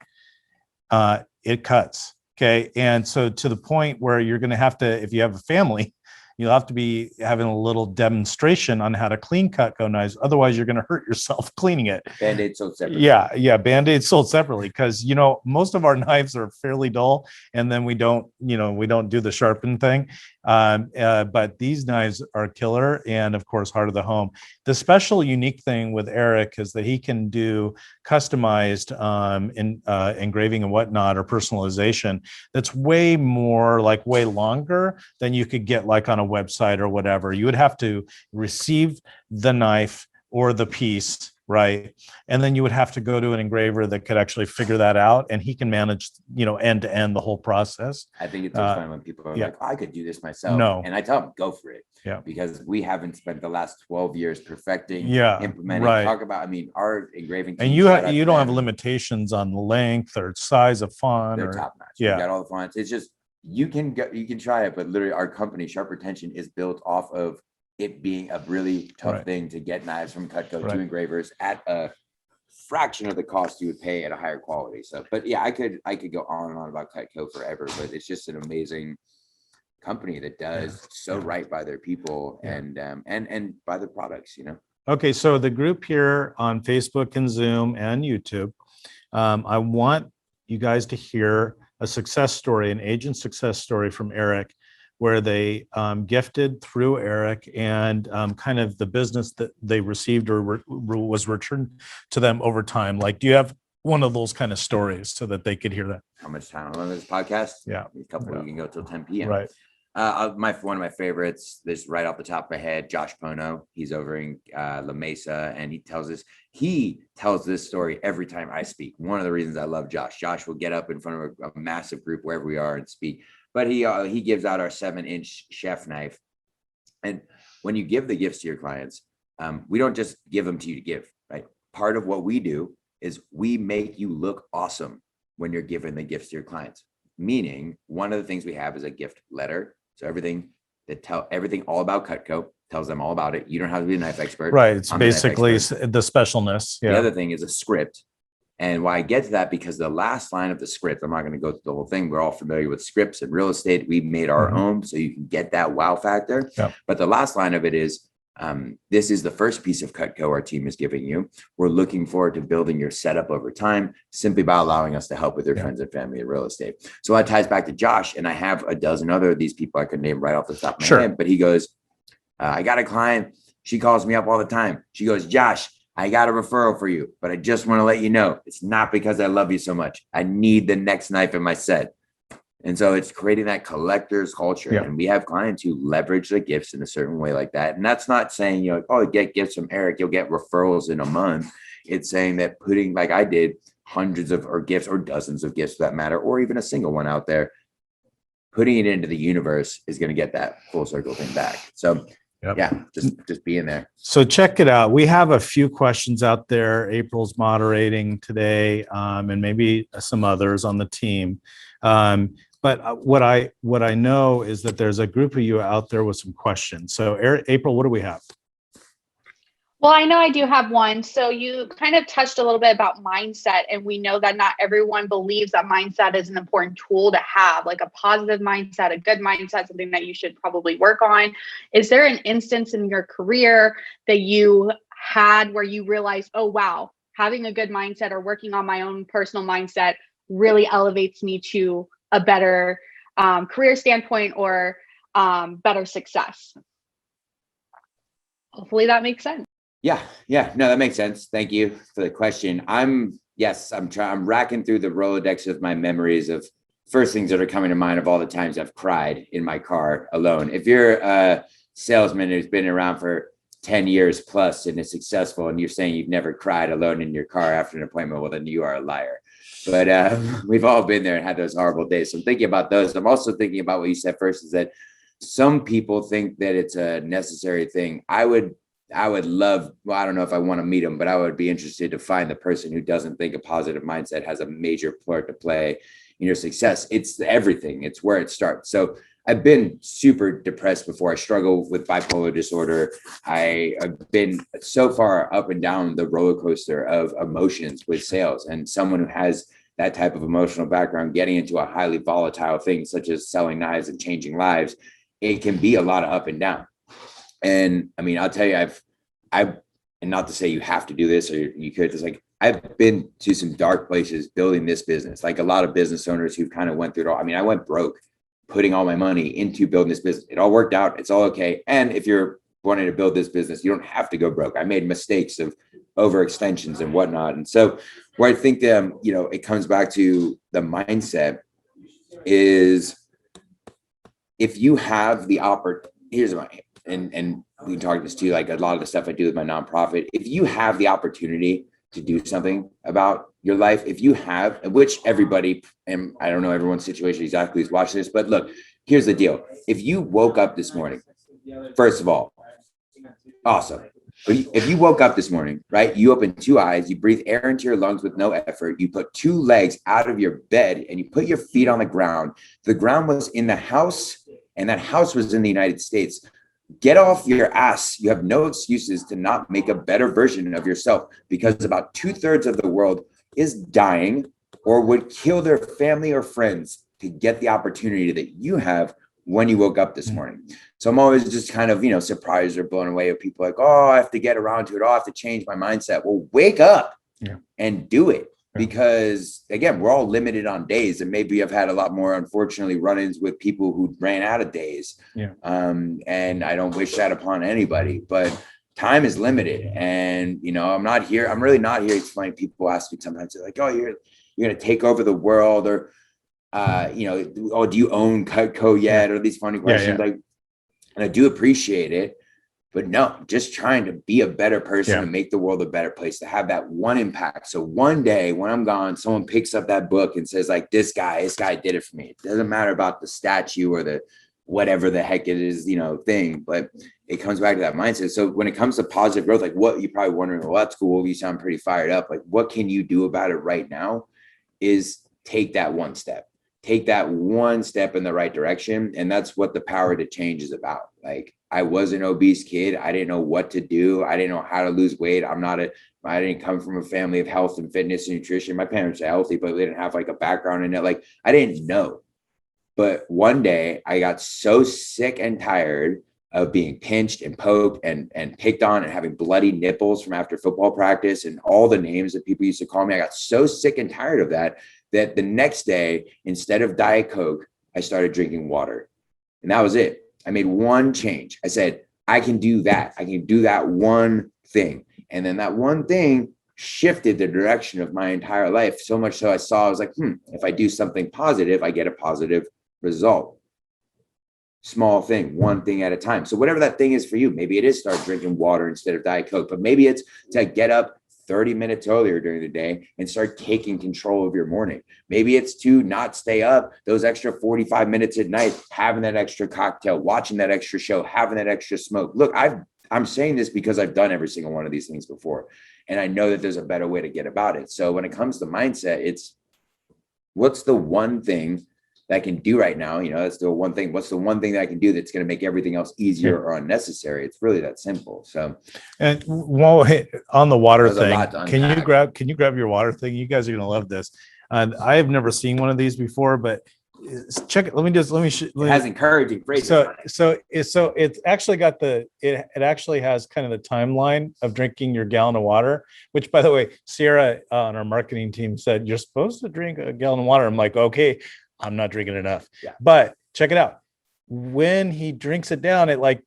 A: It cuts. Okay. And so to the point where you're going to have to, if you have a family, you'll have to be having a little demonstration on how to clean Cutco knives. Otherwise, you're going to hurt yourself cleaning it.
B: Band-Aid sold separately.
A: Band-Aid sold separately because, most of our knives are fairly dull and then we don't do the sharpen thing. But these knives are killer and, of course, heart of the home. The special unique thing with Eric is that he can do customized engraving and whatnot or personalization that's way longer than you could get like on a website or whatever. You would have to receive the knife or the piece, right? And then you would have to go to an engraver that could actually figure that out, and he can manage, end to end the whole process.
B: I think it's so fun when people are like, I could do this myself.
A: No.
B: And I tell them, go for it. Because we haven't spent the last 12 years perfecting, implementing, talk about, our engraving.
A: And you don't have limitations on length or size of font.
B: They're top notch. You got all the fonts. It's just, you can try it, but literally our company, Sharp Retention, is built off of it being a really tough thing to get knives from Cutco to engravers at a fraction of the cost you would pay at a higher quality. So, but I could go on and on about Cutco forever, but it's just an amazing company that does right by their people and by the products,
A: Okay, so the group here on Facebook and Zoom and YouTube, I want you guys to hear a success story, an agent success story from Eric, where they gifted through Eric and kind of the business that they received or was returned to them over time. Like, do you have one of those kind of stories so that they could hear that?
B: How much time on this podcast?
A: Yeah.
B: A couple we can go till 10 p.m.
A: Right.
B: One of my favorites, this right off the top of my head, Josh Pono. He's over in La Mesa, and he tells this story every time I speak. One of the reasons I love Josh. Josh will get up in front of a massive group wherever we are and speak. But he gives out our 7-inch chef knife. And when you give the gifts to your clients, we don't just give them to you to give, right? Part of what we do is we make you look awesome when you're giving the gifts to your clients. Meaning, one of the things we have is a gift letter. So everything all about Cutco, tells them all about it. You don't have to be a knife expert.
A: Right. It's basically the specialness. Yeah.
B: The other thing is a script. And why I get to that, because the last line of the script, I'm not going to go through the whole thing. We're all familiar with scripts in real estate. We made our own, so you can get that wow factor.
A: Yep.
B: But the last line of it is, this is the first piece of Cutco our team is giving you. We're looking forward to building your setup over time, simply by allowing us to help with your friends and family in real estate. So that ties back to Josh, and I have a dozen other of these people I could name right off the top of my head. But he goes, I got a client. She calls me up all the time. She goes, Josh, I got a referral for you, but I just want to let you know, it's not because I love you so much. I need the next knife in my set. And so it's creating that collector's culture. Yeah. And we have clients who leverage the gifts in a certain way like that. And that's not saying, oh, get gifts from Eric, you'll get referrals in a month. It's saying that putting, like I did, hundreds of gifts or dozens of gifts for that matter, or even a single one out there, putting it into the universe is going to get that full circle thing back. So yeah, just being there.
A: So check it out. We have a few questions out there. April's moderating today, and maybe some others on the team. But what I know is that there's a group of you out there with some questions. So April, what do we have?
C: Well, I know I do have one. So you kind of touched a little bit about mindset, and we know that not everyone believes that mindset is an important tool to have, like a positive mindset, a good mindset, something that you should probably work on. Is there an instance in your career that you had where you realized, oh, wow, having a good mindset or working on my own personal mindset really elevates me to a better career standpoint or better success? Hopefully that makes sense.
B: Yeah. No, that makes sense. Thank you for the question. I'm racking through the Rolodex of my memories of first things that are coming to mind of all the times I've cried in my car alone. If you're a salesman who's been around for 10 years plus and is successful, and you're saying you've never cried alone in your car after an appointment, well, then you are a liar. But we've all been there and had those horrible days. So I'm thinking about those. I'm also thinking about what you said first, is that some people think that it's a necessary thing. I would love, well, I don't know if I want to meet them, but I would be interested to find the person who doesn't think a positive mindset has a major part to play in your success. It's everything. It's where it starts. So I've been super depressed before. I struggle with bipolar disorder. I have been so far up and down the roller coaster of emotions with sales, and someone who has that type of emotional background, getting into a highly volatile thing such as selling knives and changing lives, it can be a lot of up and down. And I mean, I'll tell you, and not to say you have to do this or you could, just like, I've been to some dark places building this business, like a lot of business owners who kind of went through it all. I mean, I went broke putting all my money into building this business. It all worked out. It's all okay. And if you're wanting to build this business, you don't have to go broke. I made mistakes of overextensions and whatnot. And so where I think, it comes back to the mindset is, if you have the opportunity, and we can talk this too, like a lot of the stuff I do with my nonprofit, if you have the opportunity to do something about your life, if you have, which everybody, and I don't know everyone's situation exactly who's watching this, but look, here's the deal. If you woke up this morning, first of all, awesome. But if you woke up this morning, right, you open two eyes, you breathe air into your lungs with no effort, you put two legs out of your bed and you put your feet on the ground was in the house, and that house was in the United States. Get off your ass. You have no excuses to not make a better version of yourself, because about 2/3 of the world is dying or would kill their family or friends to get the opportunity that you have when you woke up this morning. So I'm always just kind of, surprised or blown away with people like, oh, I have to get around to it. Oh, I have to change my mindset. Well, wake up and do it. Because again, we're all limited on days, and maybe I've had a lot more, unfortunately, run-ins with people who ran out of days. And I don't wish that upon anybody, but time is limited. And, I'm really not here. It's funny. People ask me sometimes, they're like, oh, you're going to take over the world, or oh, do you own Cutco yet? Or these funny questions. Like, and I do appreciate it, but no, just trying to be a better person and make the world a better place, to have that one impact. So one day when I'm gone, someone picks up that book and says like, this guy did it for me. It doesn't matter about the statue or the whatever the heck it is, thing, but it comes back to that mindset. So when it comes to positive growth, like what you're probably wondering, well, that's cool. You sound pretty fired up. Like, what can you do about it right now is take that one step in the right direction. And that's what the power to change is about. Like, I was an obese kid. I didn't know what to do. I didn't know how to lose weight. I didn't come from a family of health and fitness and nutrition. My parents are healthy, but they didn't have like a background in it. Like, I didn't know. But one day I got so sick and tired of being pinched and poked and picked on and having bloody nipples from after football practice and all the names that people used to call me. I got so sick and tired of that the next day, instead of Diet Coke, I started drinking water. And that was it. I made one change. I said, I can do that. I can do that one thing. And then that one thing shifted the direction of my entire life. So much so I was like, if I do something positive, I get a positive result. Small thing, one thing at a time. So whatever that thing is for you, maybe it is start drinking water instead of Diet Coke, but maybe it's to get up 30 minutes earlier during the day and start taking control of your morning. Maybe it's to not stay up those extra 45 minutes at night, having that extra cocktail, watching that extra show, having that extra smoke. Look, I'm saying this because I've done every single one of these things before. And I know that there's a better way to get about it. So when it comes to mindset, it's what's the one thing that I can do right now? That's the one thing. What's the one thing that I can do that's going to make everything else easier or unnecessary? It's really that simple. So,
A: and on the water thing, can you grab your water thing? You guys are going to love this. And I have never seen one of these before, but check it. It
B: has encouraging phrases.
A: So it's actually got it actually has kind of the timeline of drinking your gallon of water, which, by the way, Sierra on our marketing team said, you're supposed to drink a gallon of water. I'm like, okay, I'm not drinking enough. But check it out. When he drinks it down, it like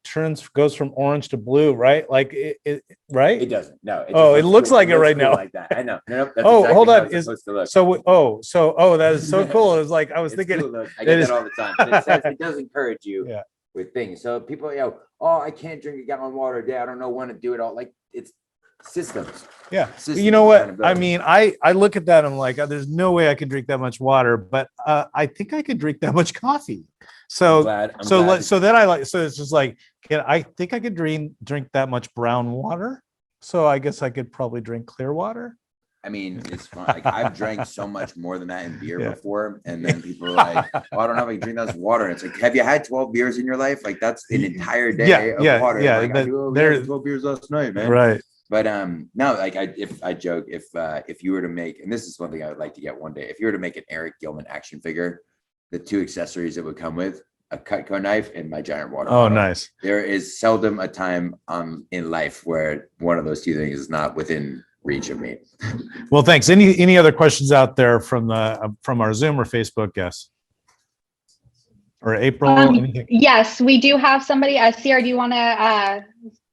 A: goes from orange to blue, right? Like it right?
B: It doesn't. No.
A: It looks like it right now.
B: Like that. I know. No, that's
A: hold on. That
B: That
A: is so cool. It was like I was thinking.
B: Cool, I get that all the time. But it does encourage you with things. So people, I can't drink a gallon of water a day. I don't know when to do it all. Like, it's systems.
A: Yeah. You know what? I mean, I look at that. I'm like, there's no way I could drink that much water, but I think I could drink that much coffee. So it's just like, I think I could drink that much brown water. So I guess I could probably drink clear water.
B: I mean, it's fun. Like, I've drank so much more than that in beer before. And then people are like, oh, I don't know if I can drink that water. And it's like, have you had 12 beers in your life? Like, that's an entire day of water.
A: Yeah.
B: Like, there's 12 beers last night, man.
A: Right.
B: But no, like if you were to make, and this is one thing I would like to get one day, if you were to make an Eric Gillman action figure, the two accessories it would come with, a Cutco knife and my giant water bottle.
A: Nice.
B: There is seldom a time in life where one of those two things is not within reach of me.
A: Well, thanks. Any other questions out there from our Zoom or Facebook guests? Or April? Anything?
C: Yes, we do have somebody. Sierra, do you want to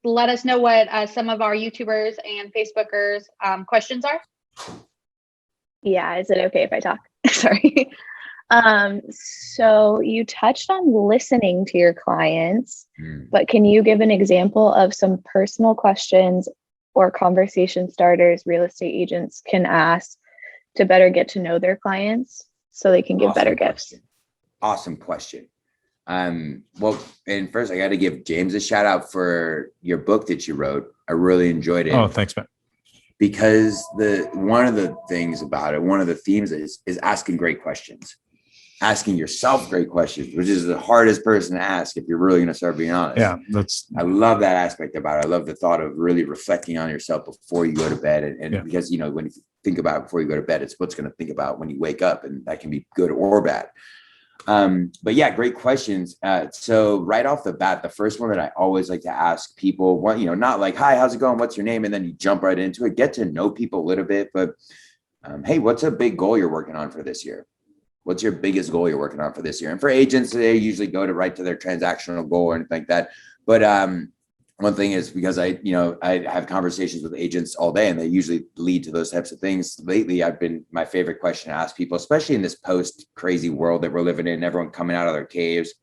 C: let us know what some of our YouTubers and Facebookers questions are?
D: Yeah, is it okay if I talk? Sorry. So you touched on listening to your clients, but can you give an example of some personal questions or conversation starters real estate agents can ask to better get to know their clients so they can give better gifts?
B: Awesome question. Well, and first I got to give James a shout out for your book that you wrote. I really enjoyed it.
A: Oh, thanks, man.
B: Because one of the things about it, one of the themes is asking great questions, asking yourself great questions, which is the hardest person to ask if you're really going to start being honest.
A: Yeah,
B: I love that aspect about it. I love the thought of really reflecting on yourself before you go to bed. And because, when you think about it before you go to bed, it's what's going to think about when you wake up, and that can be good or bad. But yeah, great questions. So right off the bat, the first one that I always like to ask people, not like, hi, how's it going? What's your name? And then you jump right into it, get to know people a little bit, but, hey, what's a big goal you're working on for this year? What's your biggest goal you're working on for this year? And for agents, they usually go right to their transactional goal or anything like that. But, one thing is because I have conversations with agents all day and they usually lead to those types of things. Lately, my favorite question to ask people, especially in this post crazy world that we're living in, everyone coming out of their caves.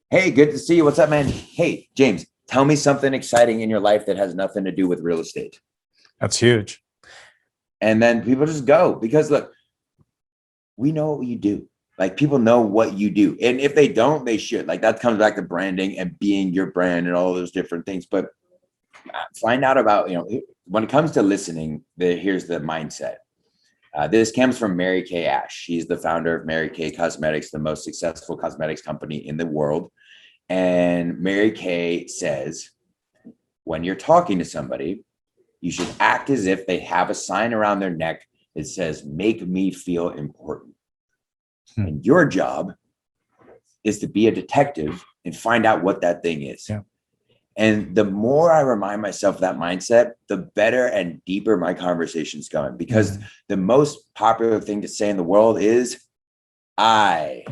B: Hey, good to see you. What's up, man? Hey, James, tell me something exciting in your life that has nothing to do with real estate.
A: That's huge.
B: And then people just go, because look, we know what you do. Like, people know what you do. And if they don't, they should. Like, that comes back to branding and being your brand and all those different things. But find out about, when it comes to listening, here's the mindset. This comes from Mary Kay Ash. She's the founder of Mary Kay Cosmetics, the most successful cosmetics company in the world. And Mary Kay says, when you're talking to somebody, you should act as if they have a sign around their neck that says, make me feel important. And your job is to be a detective and find out what that thing is. Yeah. And the more I remind myself of that mindset, the better and deeper my conversation's going, because the most popular thing to say in the world is I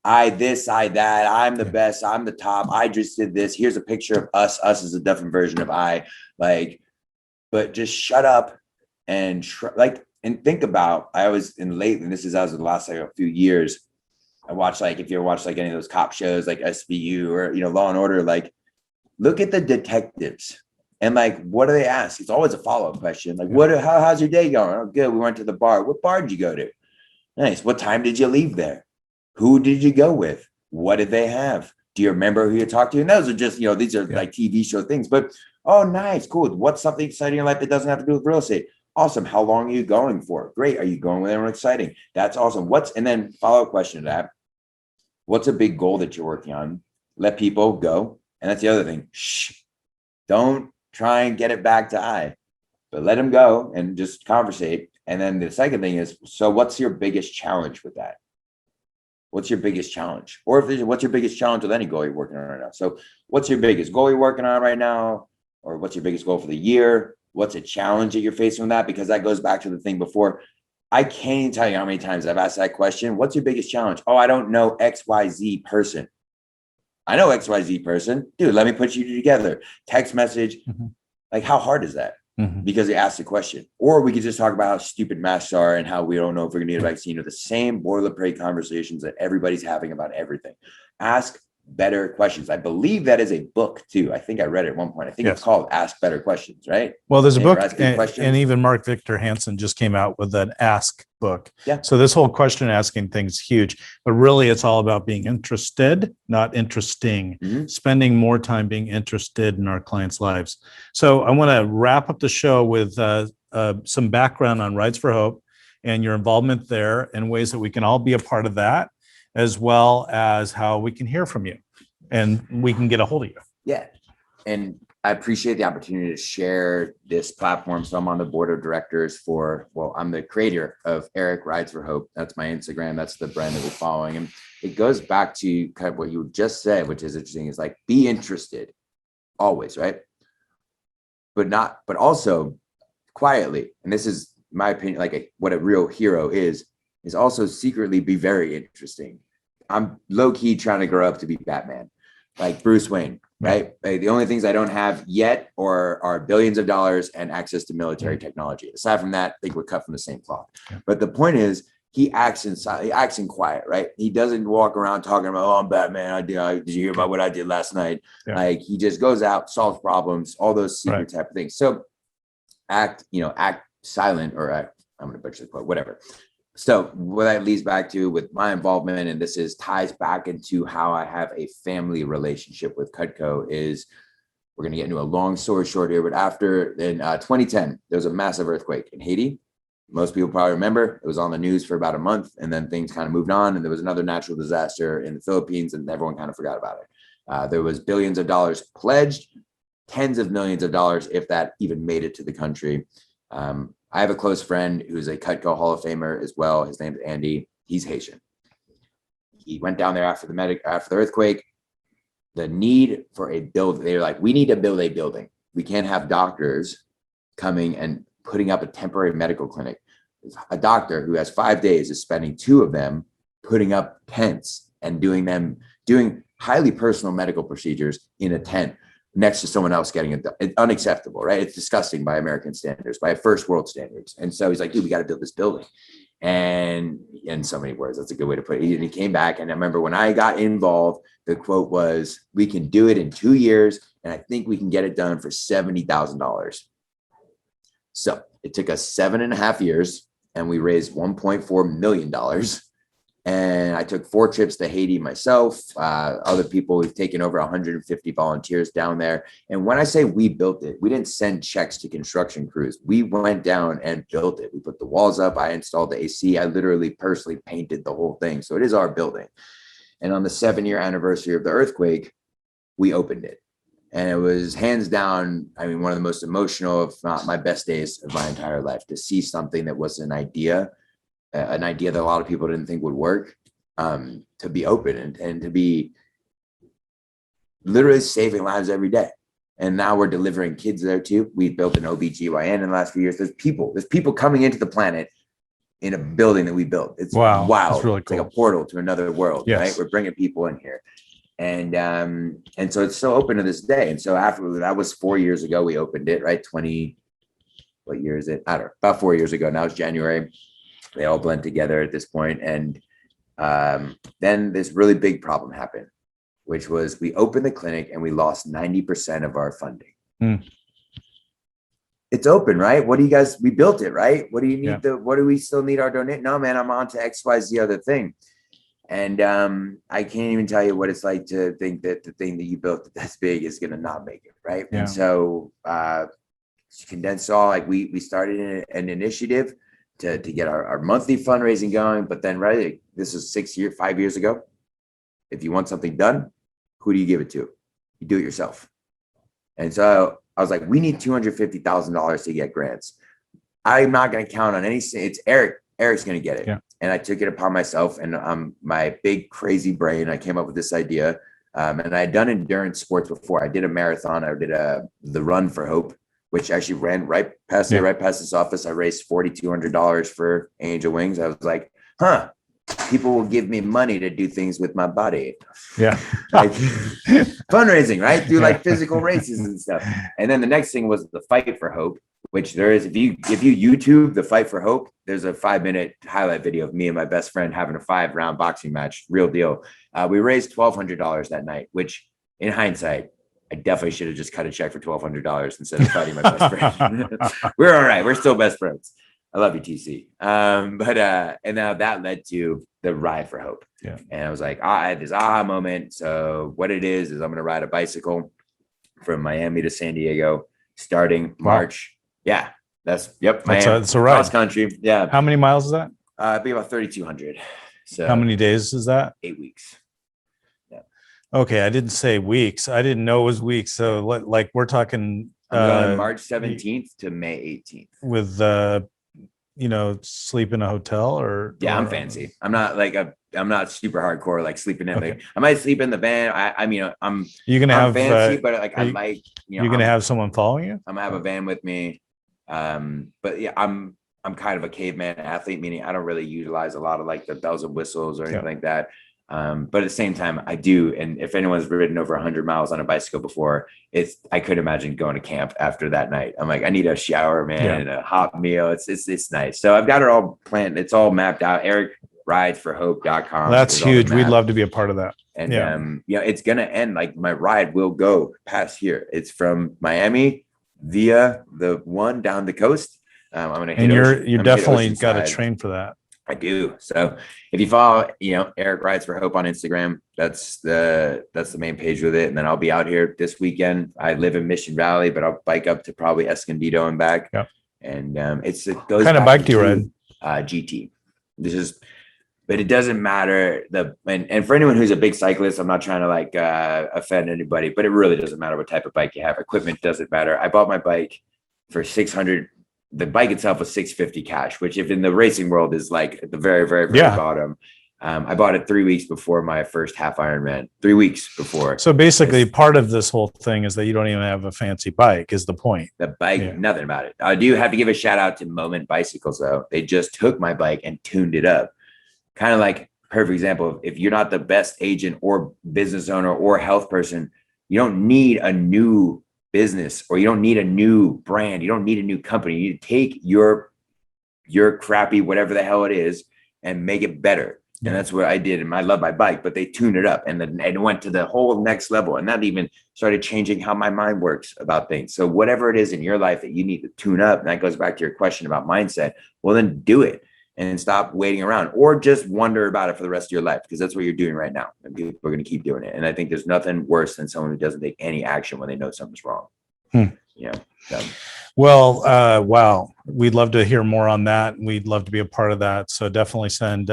B: this, I that, I'm the best, I'm the top, I just did this. Here's a picture of us. Us is a different version of I. Like, but just shut up and and think about, as of the last a few years, I watch, if you ever watch any of those cop shows like SVU or, Law and Order, look at the detectives and what do they ask? It's always a follow-up question. How's your day going? Oh, good. We went to the bar. What bar did you go to? Nice. What time did you leave there? Who did you go with? What did they have? Do you remember who you talked to? And those are just, these are like TV show things, but oh, nice. Cool. What's something exciting in your life that doesn't have to do with real estate? Awesome. How long are you going for? Great. Are you going with anyone exciting? That's awesome. And then follow-up question to that. What's a big goal that you're working on? Let people go. And that's the other thing. Shh. Don't try and get it back to I, but let them go and just conversate. And then the second thing is, so what's your biggest challenge with that? What's your biggest challenge? Or what's your biggest challenge with any goal you're working on right now? So what's your biggest goal you're working on right now? Or what's your biggest goal for the year? What's a challenge that you're facing with that? Because that goes back to the thing before. I can't even tell you how many times I've asked that question. What's your biggest challenge? Oh, I don't know XYZ person. I know XYZ person. Dude, let me put you together. Text message. How hard is that? Because they asked the question. Or we could just talk about how stupid masks are and how we don't know if we're going to need a vaccine, or the same boilerplate conversations that everybody's having about everything. Ask better questions. I believe that is a book too. I think I read it at one point. I think it's called Ask Better Questions, right?
A: Well, there's a book, and even Mark Victor Hansen just came out with an Ask book.
B: Yeah.
A: So this whole question asking thing is huge, but really it's all about being interested, not interesting, spending more time being interested in our clients' lives. So I want to wrap up the show with some background on Rides for Hope and your involvement there, and ways that we can all be a part of that, as well as how we can hear from you and we can get a hold of you.
B: Yeah. And I appreciate the opportunity to share this platform. So I'm on the board of directors I'm the creator of Eric Rides for Hope. That's my Instagram. That's the brand that we're following. And it goes back to kind of what you just said, which is interesting, is be interested always, right? But also quietly. And this is my opinion, what a real hero is also secretly be very interesting. I'm low key trying to grow up to be Batman, like Bruce Wayne, right? The only things I don't have yet are billions of dollars and access to military technology. Aside from that, I think we're cut from the same cloth. But the point is, he acts in quiet, right? He doesn't walk around talking about, oh, I'm Batman. did you hear about what I did last night? He just goes out, solves problems, all those secret type of things. So act silent, or I'm going to butcher the quote, whatever. So what that leads back to with my involvement, and this ties back into how I have a family relationship with Cutco, is we're going to get into a long story short here, but in 2010, there was a massive earthquake in Haiti. Most people probably remember. It was on the news for about a month, and then things kind of moved on, and there was another natural disaster in the Philippines, and everyone kind of forgot about it. There was billions of dollars pledged, tens of millions of dollars, if that even made it to the country. I have a close friend who's a Cutco Hall of Famer as well. His name's Andy. He's Haitian. He went down there after the earthquake. The need for a build, they were like, we need to build a building. We can't have doctors coming and putting up a temporary medical clinic. A doctor who has 5 days is spending 2 of them putting up tents and doing highly personal medical procedures in a tent. next to someone else getting it done. It's unacceptable, right? It's disgusting by American standards, by first world standards. And so he's like, dude, we got to build this building. And in so many words, that's a good way to put it. And he came back, and I remember when I got involved, the quote was, we can do it in 2 years, and I think we can get it done for $70,000. So it took us 7.5 years, and we raised $1.4 million. And I took 4 trips to Haiti myself. Other people, we've taken over 150 volunteers down there. And when I say we built it, we didn't send checks to construction crews. We went down and built it. We put the walls up. I installed the AC. I literally personally painted the whole thing. So it is our building. And on the 7-year anniversary of the earthquake, we opened it. And it was hands down, I mean, one of the most emotional, if not my best days of my entire life, to see something that was an idea that a lot of people didn't think would work, to be open and to be literally saving lives every day. And now we're delivering kids there too. We built an OBGYN in the last few years. There's people coming into the planet in a building that we built. It's wow.
A: That's really cool.
B: It's like a portal to another world,
A: yes.
B: Right? We're bringing people in here. And so it's still open to this day. And so after that was 4 years ago, we opened it, right? What year is it? I don't know, about 4 years ago. Now it's January. They all blend together at this point. And then this really big problem happened, which was we opened the clinic and we lost 90% of our funding. It's open, right? What do you guys, we built it, right? What do you need? What do we still need our donate? No, man, I'm on to XYZ other thing. And I can't even tell you what it's like to think that the thing that you built that's big is going to not make it, right? Yeah. And so condensed all, like we started an initiative to get our monthly fundraising going. But then, right, this is 5 years ago. If you want something done, who do you give it to? You do it yourself. And so I was like, we need $250,000 to get grants. I'm not going to count on any, it's Eric. Eric's going to get it. Yeah. And I took it upon myself, and my big crazy brain, I came up with this idea. And I had done endurance sports before. I did a marathon. I did the Run for Hope, which actually ran right past this office. I raised $4,200 for Angel Wings. I was like, people will give me money to do things with my body. Yeah. Like, fundraising, right? Do like physical races and stuff. And then the next thing was the Fight for Hope, which there is, if you YouTube the Fight for Hope, there's a 5-minute highlight video of me and my best friend having a 5-round boxing match. Real deal. We raised $1,200 that night, which in hindsight, I definitely should have just cut a check for $1,200 instead of fighting my best friend. We're all right. We're still best friends. I love you, TC. And now that led to the Ride for Hope. Yeah. And I was like, I had this aha moment. So what it is I'm going to ride a bicycle from Miami to San Diego starting March. Yeah. That's Miami. That's a ride. Cross country. Yeah.
A: How many miles is that?
B: It'd be about 3,200. So
A: how many days is that?
B: 8 weeks.
A: Okay, I didn't say weeks. I didn't know it was weeks. So like we're talking
B: March 17th to May 18th.
A: With sleep in a hotel or
B: I'm fancy. I'm not super hardcore like sleeping in I might sleep in the van. I'm fancy, but like I might
A: you're gonna have someone following you?
B: I'm gonna have a van with me. But yeah, I'm kind of a caveman athlete, meaning I don't really utilize a lot of like the bells and whistles or anything like that. But at the same time, I do. And if anyone's ridden over 100 miles on a bicycle before, I could imagine going to camp after that night. I'm like, I need a shower, man, and a hot meal. It's nice. So I've got it all planned. It's all mapped out. EricRidesForHope.com.
A: That's huge. We'd love to be a part of that.
B: And it's going to end, like my ride will go past here. It's from Miami via the one down the coast. I'm going to hit
A: you're definitely got to train for that.
B: I do. So if you follow, Eric Rides for Hope on Instagram, that's the main page with it. And then I'll be out here this weekend. I live in Mission Valley, but I'll bike up to probably Escondido and back. Yep. And it goes.
A: What kind of bike do you ride?
B: GT. But it doesn't matter. And for anyone who's a big cyclist, I'm not trying to offend anybody, but it really doesn't matter what type of bike you have. Equipment doesn't matter. I bought my bike for $600. The bike itself was $650 cash, which if in the racing world is like at the very, very, very bottom. I bought it 3 weeks before my first half Ironman, 3 weeks before.
A: So basically part of this whole thing is that you don't even have a fancy bike is the point.
B: The bike, nothing about it. I do have to give a shout out to Moment Bicycles though. They just took my bike and tuned it up. Kind of like perfect example of if you're not the best agent or business owner or health person, You don't need a new business, or you don't need a new brand. You don't need a new company. You need to take your crappy, whatever the hell it is, and make it better. And that's what I did. And I love my bike, but they tuned it up and then it went to the whole next level. And that even started changing how my mind works about things. So whatever it is in your life that you need to tune up, and that goes back to your question about mindset, well, then do it and stop waiting around, or just wonder about it for the rest of your life, because that's what you're doing right now. And people are going to keep doing it. And I think there's nothing worse than someone who doesn't take any action when they know something's wrong. Yeah.
A: Well, wow. We'd love to hear more on that. We'd love to be a part of that. So definitely send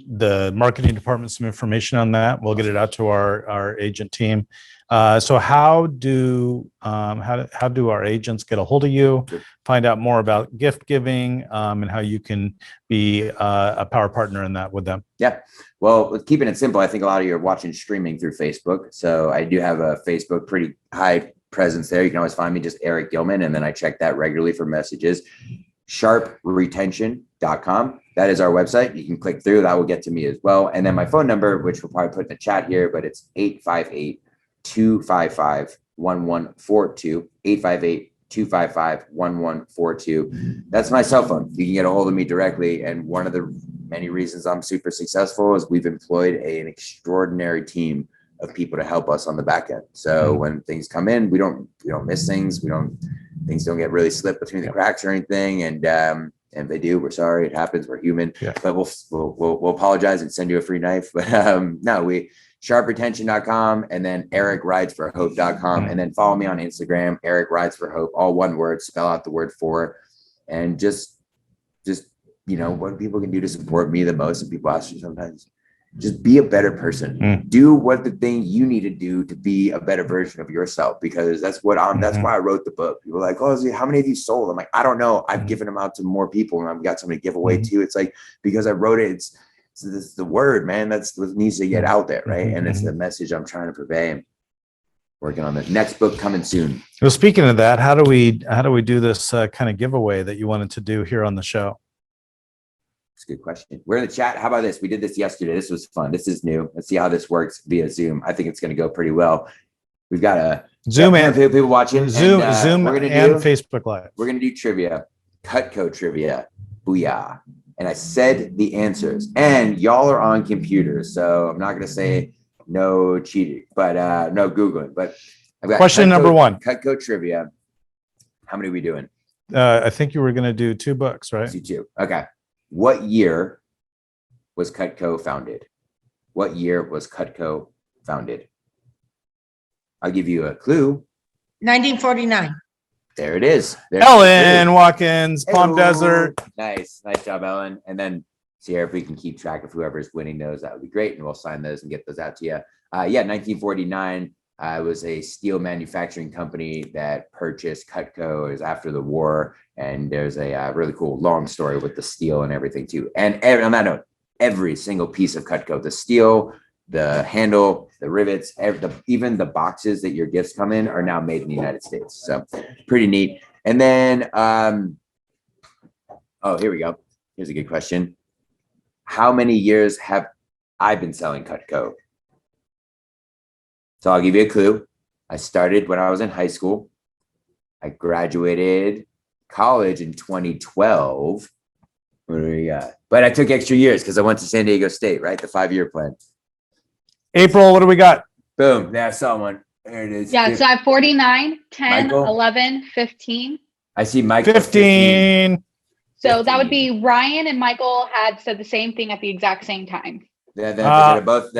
A: the marketing department some information on that. We'll get it out to our agent team. So how do our agents get a hold of you, find out more about gift giving, and how you can be a power partner in that with them?
B: Yeah. Well, keeping it simple, I think a lot of you are watching streaming through Facebook. So I do have a Facebook pretty high presence there. You can always find me, just Eric Gillman, and then I check that regularly for messages. sharpretention.com. That is our website. You can click through. That will get to me as well. And then my phone number, which we'll probably put in the chat here, but it's 858-255-1142, 858-255-1142. That's my cell phone. You can get a hold of me directly. And one of the many reasons I'm super successful is we've employed an extraordinary team of people to help us on the back end. So when things come in, we don't miss things. Things don't get really slipped between the cracks or anything. And if they do, we're sorry. It happens. We're human. Yeah. But we'll apologize and send you a free knife. But no, sharpretention.com, and then ericridesforhope.com, and then follow me on Instagram, Eric Rides for Hope, all one word, spell out the word for, and just what people can do to support me the most. And people ask you sometimes, just be a better person. Do what the thing you need to do to be a better version of yourself, because that's what that's why I wrote the book. People are like, oh, how many of you sold? I'm like, I don't know. I've given them out to more people, and I've got something to give away too. It's like, because I wrote it, it's the word, man. That's what needs to get out there, right? And it's the message I'm trying to convey. Working on the next book coming soon.
A: Well, speaking of that, how do we do this kind of giveaway that you wanted to do here on the show?
B: That's a good question. We're in the chat. How about this? We did this yesterday. This was fun. This is new. Let's see how this works via Zoom. I think it's going to go pretty well. We've got a
A: Zoom and
B: people watching
A: Zoom and Facebook Live.
B: We're going to do trivia, Cutco trivia. Booyah. And I said the answers, and y'all are on computers. So I'm not going to say no cheating, but no Googling. But I've got
A: question number one.
B: Cutco trivia. How many are we doing?
A: I think you were going to do 2 books, right?
B: Do 2. Okay. What year was Cutco founded? What year was Cutco founded? I'll give you a clue.
E: 1949.
B: There it is.
A: Ellen Watkins, Palm Desert.
B: Nice job, Ellen. And then see if we can keep track of whoever's winning those. That would be great, and we'll sign those and get those out to you. 1949. It was a steel manufacturing company that purchased Cutco. It was after the war, and there's a really cool long story with the steel and everything too. And on that note, every single piece of Cutco, the steel, the handle, the rivets, even the boxes that your gifts come in are now made in the United States. So pretty neat. And then, here we go. Here's a good question. How many years have I been selling Cutco? So I'll give you a clue. I started when I was in high school. I graduated college in 2012. What do we got? But I took extra years because I went to San Diego State, right? The 5-year plan.
A: April, what do we got?
B: Boom. There's someone. There it is.
C: Yeah, so I have 49, 10,
B: Michael?
C: 11, 15.
B: I see Mike.
A: 15.
C: So that would be Ryan and Michael had said the same thing at the exact same time.
B: Then
A: both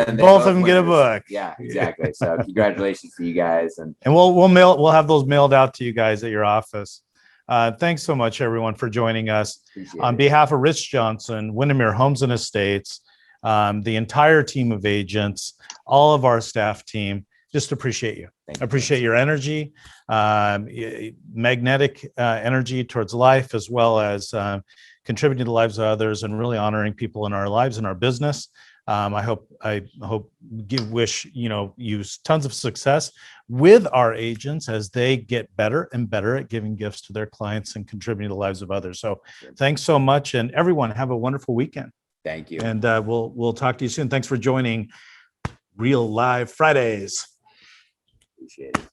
A: of them get a book.
B: Yeah, exactly. So congratulations to you guys, and
A: we'll have those mailed out to you guys at your office. Thanks so much, everyone, for joining us. On behalf of Rich Johnson, Windermere Homes and Estates, the entire team of agents, all of our staff team, just appreciate you. Appreciate your energy, magnetic energy towards life, as well as contributing to the lives of others and really honoring people in our lives and our business. I wish you tons of success with our agents as they get better and better at giving gifts to their clients and contributing to the lives of others. So thanks so much, and everyone have a wonderful weekend.
B: Thank you.
A: And we'll talk to you soon. Thanks for joining Real Live Fridays.
B: Appreciate it.